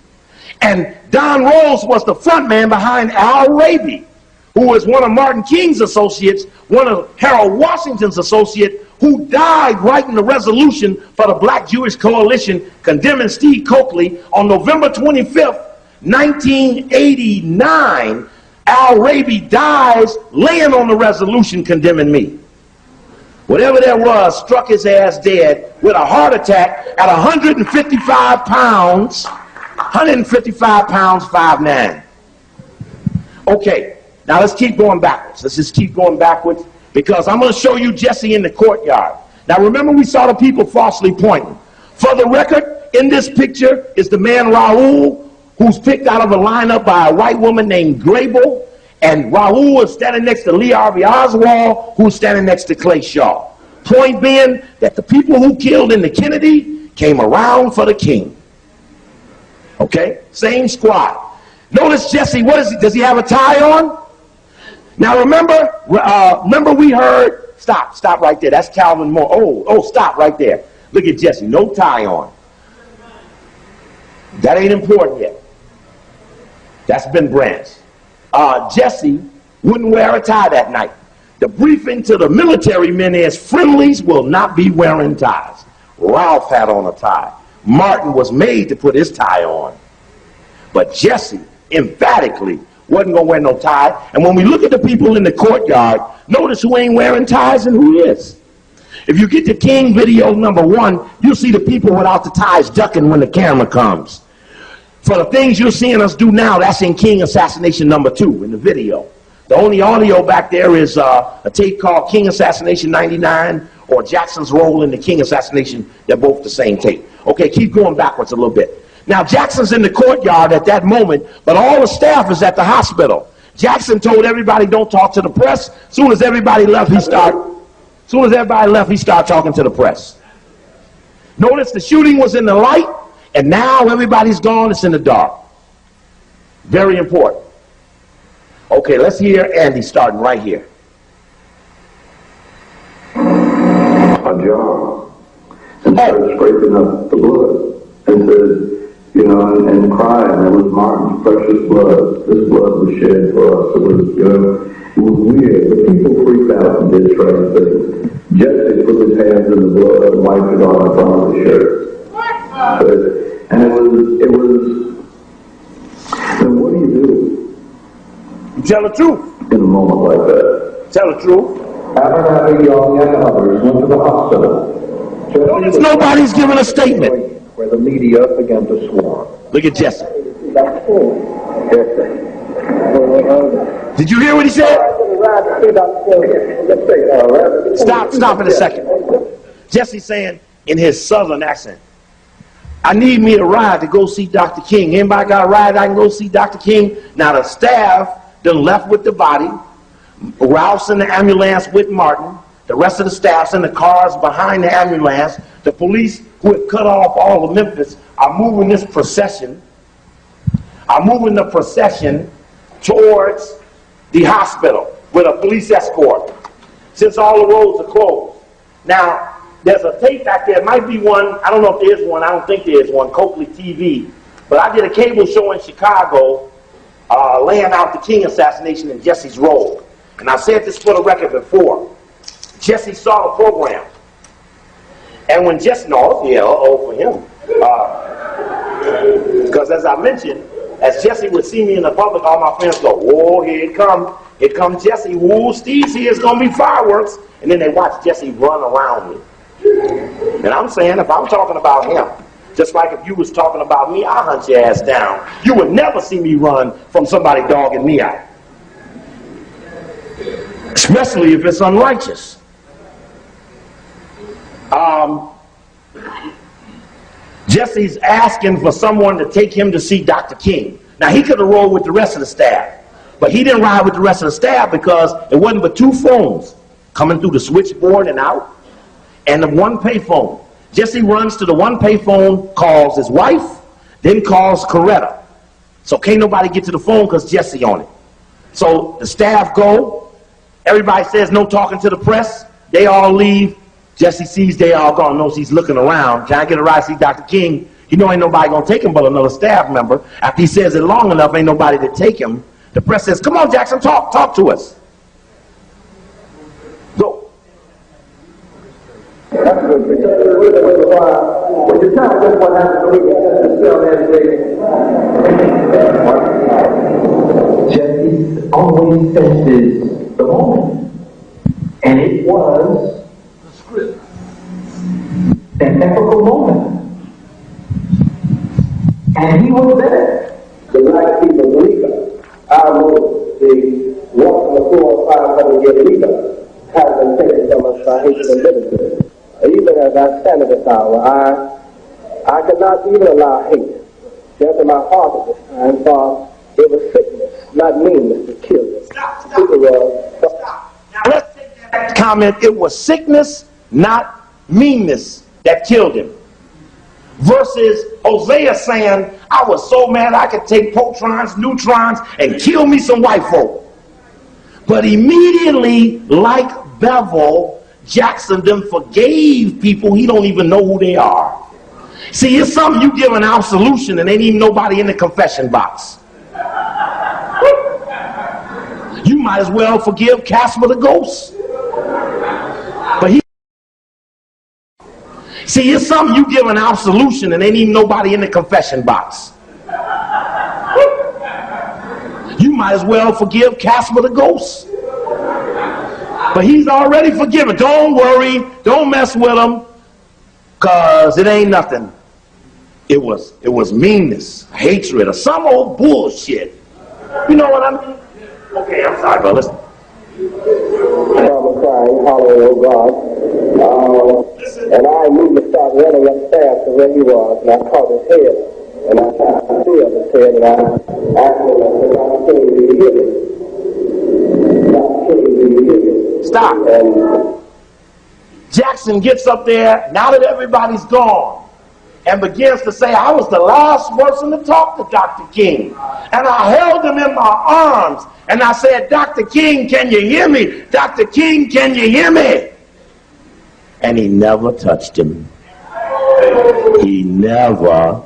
And Don Rose was the front man behind Al Raby, who was one of Martin King's associates, one of Harold Washington's associates, who died writing the resolution for the Black Jewish Coalition condemning Steve Coakley on November 25th, 1989. Al Raby dies laying on the resolution condemning me. Whatever there was struck his ass dead with a heart attack at 155 pounds, 5'9". Okay. Now let's keep going backwards. Let's just keep going backwards, because I'm going to show you Jesse in the courtyard. Now remember, we saw the people falsely pointing. For the record, in this picture is the man Raul, who's picked out of a lineup by a white woman named Gregory, and Raul is standing next to Lee Harvey Oswald, who's standing next to Clay Shaw. Point being that the people who killed in the Kennedy came around for the King. Okay? Same squad. Notice Jesse, what is he? Does he have a tie on? Now remember we heard, stop right there. That's Calvin Moore. Oh, stop right there. Look at Jesse, no tie on. That ain't important yet. That's been branched. Jesse wouldn't wear a tie that night. The briefing to the military men is friendlies will not be wearing ties. Ralph had on a tie. Martin was made to put his tie on. But Jesse emphatically wasn't going to wear no tie. And when we look at the people in the courtyard, notice who ain't wearing ties and who is. If you get to King video number 1, you'll see the people without the ties ducking when the camera comes. For the things you're seeing us do now, that's in King Assassination number 2 in the video. The only audio back there is a tape called King Assassination 99 or Jackson's role in the King Assassination. They're both the same tape. Okay, keep going backwards a little bit. Now, Jackson's in the courtyard at that moment, but all the staff is at the hospital. Jackson told everybody don't talk to the press. Soon as everybody left, he started talking to the press. Notice the shooting was in the light, and now everybody's gone, it's in the dark. Very important. Okay, let's hear Andy starting right here. A jar and started scraping up the blood and said, you know, and crying. That was Martin's precious blood. This blood was shed for us. It was, you know, it was weird. The people freaked out and did strange things. Jesse put his hands in the blood and wiped it on the front of the shirt. And it was, and what do you do? You tell the truth. In a moment like that. Tell the truth. Abernathy, Young, and others went to the hospital. Notice nobody's giving a statement. Where the media began to swarm. Look at Jesse. Did you hear what he said? Stop in a second. Jesse's saying in his southern accent, I need me a ride to go see Dr. King. Anybody got a ride I can go see Dr. King? Now the staff done left with the body. Ralph's in the ambulance with Martin. The rest of the staff's in the cars behind the ambulance. The police who had cut off all of Memphis are moving this procession, towards the hospital with a police escort, since all the roads are closed. Now, there's a tape back there. It might be one. I don't know if there's one. I don't think there's one. Coakley TV. But I did a cable show in Chicago laying out the King assassination and Jesse's role. And I've said this for the record before. Jesse saw the program. And when Jesse, for him. Because as I mentioned, as Jesse would see me in the public, all my friends go, whoa, here it comes Jesse. Whoa, Steve's here, it's going to be fireworks. And then they watch Jesse run around me. And I'm saying, if I'm talking about him, just like if you was talking about me, I'll hunt your ass down. You would never see me run from somebody dogging me out. Especially if it's unrighteous. Jesse's asking for someone to take him to see Dr. King. Now, he could have rolled with the rest of the staff, but he didn't ride with the rest of the staff because it wasn't but 2 phones coming through the switchboard and out, and the one payphone. Jesse runs to the one payphone, calls his wife, then calls Coretta. So can't nobody get to the phone because Jesse on it. So the staff go, everybody says no talking to the press, they all leave. Jesse sees they all gone, knows he's looking around. Can I get a ride to see Dr. King? You know ain't nobody gonna take him but another staff member. After he says it long enough, ain't nobody to take him. The press says, come on, Jackson, talk to us. Go. That's good. When you tell us what happened, Jesse always senses the moment. And it was that epical moment. And he was there. the black people legal. Our rule, the walk on the floor 500-year legal, has been taken from us by hatred and bigotry. Even as I stand at this hour, I cannot even allow hate to enter my heart at this time, for it was sickness, not meanness, that killed him. Stop. Now let's take that comment. It was sickness, not meanness, that killed him. Versus Hosea saying, I was so mad I could take protons, neutrons, and kill me some white folk. But immediately, like Bevel, Jackson then forgave people he don't even know who they are. See, it's something you give an absolution and ain't even nobody in the confession box. You might as well forgive Casper the Ghost. But he... See, it's something you give an absolution and ain't even nobody in the confession box. You might might as well forgive Casper the ghost. But he's already forgiven. Don't worry. Don't mess with him, because it ain't nothing. It was meanness, hatred, or some old bullshit. You know what I mean? Okay, I'm sorry, but listen. Father crying, hollering, oh God. And I immediately started running upstairs to where he was, and I caught his head. And I tried to feel his head, and I asked him, I said, Dr. King, do you hear me? Dr. King, do you hear me? Stop. And Jackson gets up there, now that everybody's gone, and begins to say, I was the last person to talk to Dr. King. And I held him in my arms, and I said, Dr. King, can you hear me? Dr. King, can you hear me? And he never touched him. He never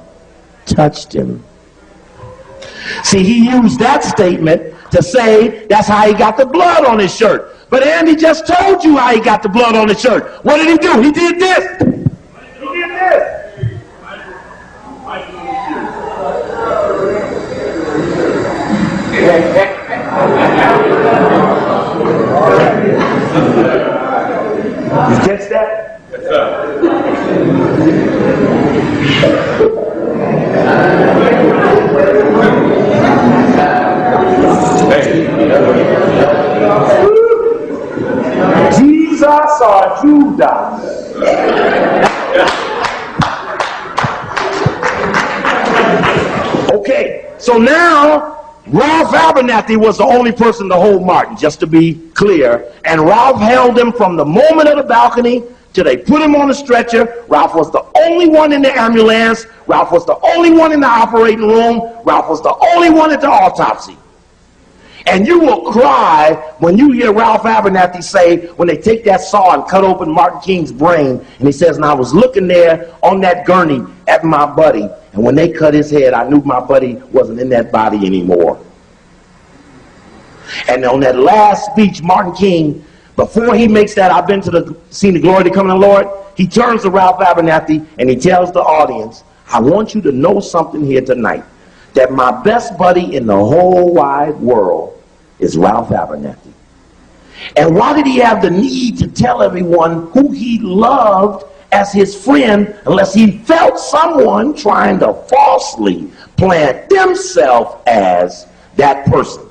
touched him. See, he used that statement to say that's how he got the blood on his shirt. But Andy just told you how he got the blood on his shirt. What did he do? He did this. He did this. You catch that? Yes, sir. Jesus or Judas? Okay, so now Ralph Abernathy was the only person to hold Martin, just to be clear. And Ralph held him from the moment of the balcony till they put him on the stretcher. Ralph was the only one in the ambulance. Ralph was the only one in the operating room. Ralph was the only one at the autopsy. And you will cry when you hear Ralph Abernathy say, when they take that saw and cut open Martin King's brain, and he says, and I was looking there on that gurney at my buddy, and when they cut his head, I knew my buddy wasn't in that body anymore. And on that last speech, Martin King, before he makes that, I've been to the seen the glory to come of the Lord, he turns to Ralph Abernathy and he tells the audience, I want you to know something here tonight, that my best buddy in the whole wide world is Ralph Abernathy. And why did he have the need to tell everyone who he loved as his friend unless he felt someone trying to falsely plant themselves as that person?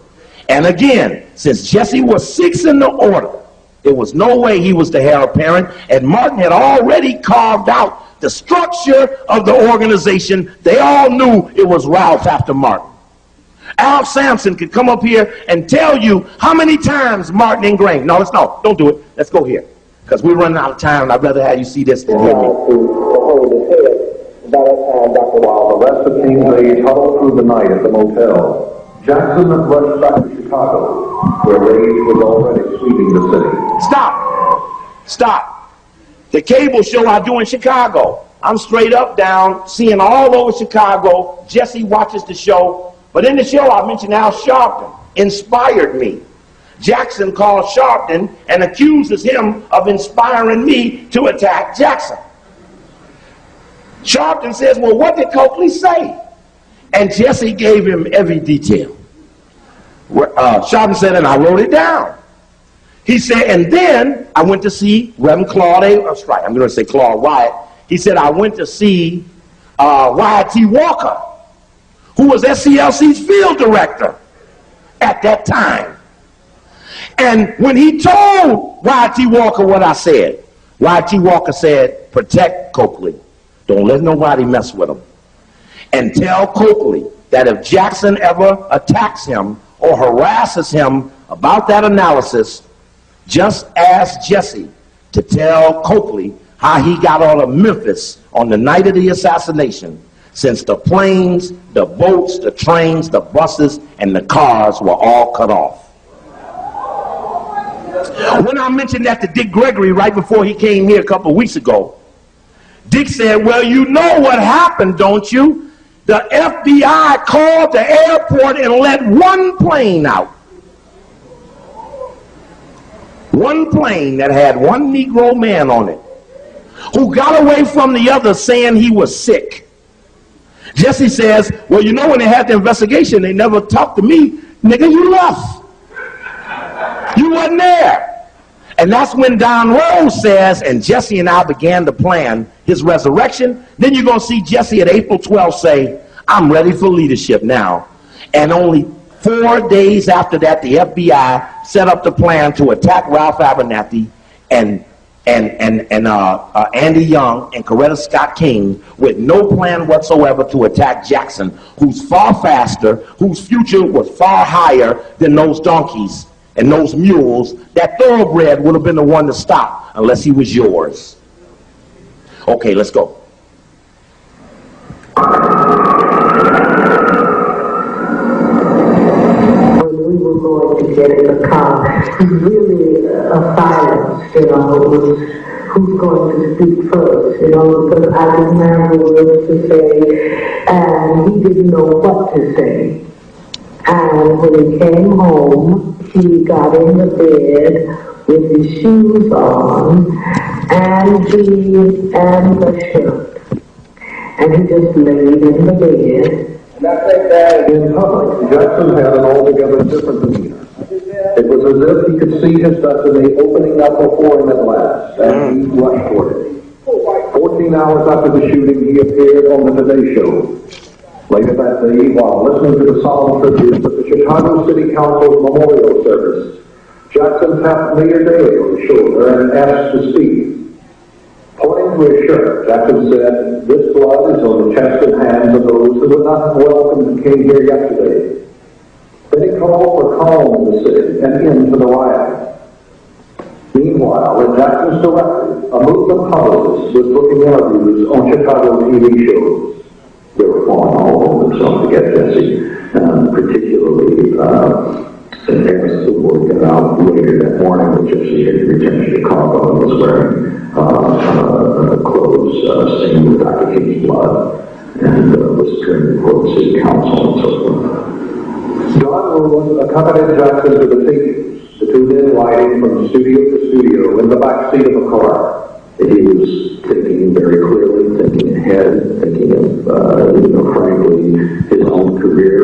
And again, since Jesse was 6 in the order, there was no way he was the heir apparent, and Martin had already carved out the structure of the organization. They all knew it was Ralph after Martin. Al Sampson could come up here and tell you how many times Martin ingrained. No, don't do it. Let's go here, because we're running out of time, and I'd rather have you see this than hear me. to hold his head. By that time, Dr. While the rest of King's aide huddled through the night at the motel, Jackson rushed back to Chicago, where rage was already sweeping the city. Stop. The cable show I do in Chicago, I'm straight up down, seeing all over Chicago. Jesse watches the show. But in the show, I mentioned Al Sharpton inspired me. Jackson calls Sharpton and accuses him of inspiring me to attack Jackson. Sharpton says, well, what did Coakley say? And Jesse gave him every detail. Sharpton said, and I wrote it down. He said, and then I went to see Reverend Claude I'm going to say Claude Wyatt. He said, I went to see Wyatt T. Walker, who was SCLC's field director at that time. And when he told Wyatt T. Walker what I said, Wyatt T. Walker said, protect Coakley. Don't let nobody mess with him. And tell Coakley that if Jackson ever attacks him or harasses him about that analysis, just ask Jesse to tell Coakley how he got out of Memphis on the night of the assassination, since the planes, the boats, the trains, the buses, and the cars were all cut off. When I mentioned that to Dick Gregory right before he came here a couple of weeks ago, Dick said, well, you know what happened, don't you? The FBI called the airport and let one plane out. One plane that had one Negro man on it, who got away from the other saying he was sick. Jesse says, well, you know, when they had the investigation, they never talked to me. Nigga, you left. You wasn't there. And that's when Don Rose says, and Jesse and I began to plan his resurrection. Then you're going to see Jesse at April 12th say, I'm ready for leadership now. And only 4 days after that, the FBI set up the plan to attack Ralph Abernathy and Andy Young and Coretta Scott King with no plan whatsoever to attack Jackson, who's far faster, whose future was far higher than those donkeys and those mules. That thoroughbred would have been the one to stop unless he was yours. Okay, let's go. When we were going to get in the car, it's really a silence, who's going to speak first, because I didn't have the words to say, and he didn't know what to say. And when he came home, he got in the bed with his shoes on and the shirt. And he just laid in the bed. And I think that in public, Jackson had an altogether different demeanor. It was as if he could see his destiny opening up before him at last, and he rushed toward it. 14 hours after the shooting, he appeared on the Today Show. Later that day, while listening to the solemn tribute at the Chicago City Council's memorial service, Jackson tapped Mayor Daley on the shoulder and asked to speak. Pointing to his shirt, Jackson said, "This blood is on the chest and hands of those who would not have welcomed King here yesterday." Then he called for calm in the city and end to the riot. Meanwhile, at Jackson's directive, a movement publicist was booking interviews on Chicago TV shows. They were falling all over themselves to get Jesse, particularly St. Aaron's Award got out later that morning when Jesse had returned to Chicago and was wearing clothes stained with Dr. King's blood and was appearing before the city council and so forth. Don Rose accompanied Jackson to the tapings, the two men riding from studio to studio in the back seat of a car. He was thinking very clearly, thinking ahead, thinking of, frankly, his own career,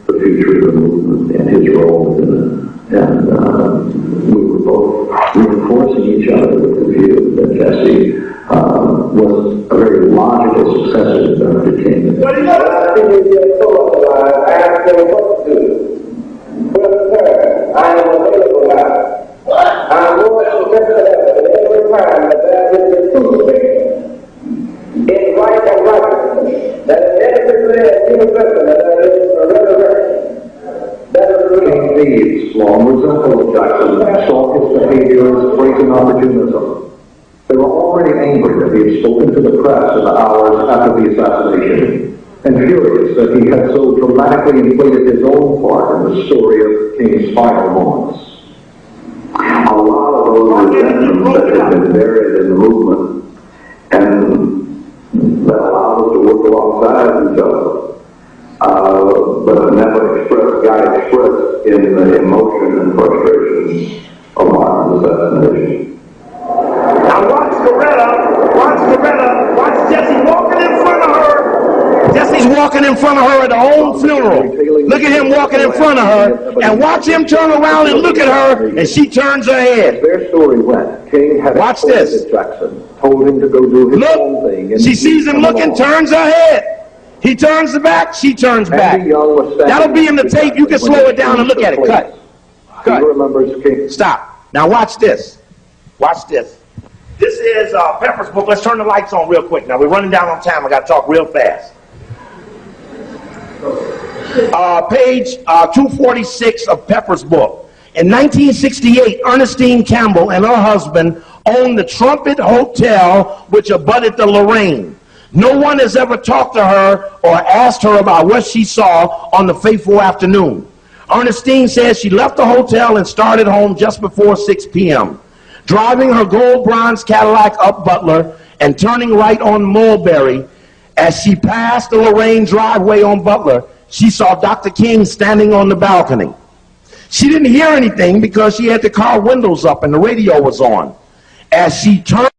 the future of the movement, and his role in it. And we were both reinforcing each other with the view that Jesse was a very logical successor to Dr. King. But I think if you're so alive, I ask them what to do. Well, sir, I am available now. I'm going to get every time that is the true thing in right and righteousness, that in every universal that is a resurrection. That is the King thieves, long resentful of Jackson, saw his behavior as brazen opportunism. They were already angry that he had spoken to the press in the hours after the assassination, and furious that he had so dramatically inflated his own part in the story of King's final moments. A lot of those resentments that had been buried in the movement, and that allowed us to work alongside each other, but never got expressed in the emotion and frustration of Martin's assassination. Now watch Jesse walking in front of her. Jesse's walking in front of her at her own funeral. Look at him walking in front of her, and watch him turn around and look at her, and she turns her head. Their story went. King had watch this. Jackson, told him to go do his own thing. Look, she sees him looking, turns her head. He turns back, she turns back. That'll be in the tape. You can slow it down and look at it. Cut. He remembers King. Stop. Now watch this. Watch this. This is Pepper's book. Let's turn the lights on real quick. Now we're running down on time. I got to talk real fast. Page 246 of Pepper's book. In 1968, Ernestine Campbell and her husband owned the Trumpet Hotel, which abutted the Lorraine. No one has ever talked to her or asked her about what she saw on the fateful afternoon. Ernestine says she left the hotel and started home just before 6 p.m. Driving her gold bronze Cadillac up Butler and turning right on Mulberry, as she passed the Lorraine driveway on Butler, she saw Dr. King standing on the balcony. She didn't hear anything because she had the car windows up and the radio was on. As she turned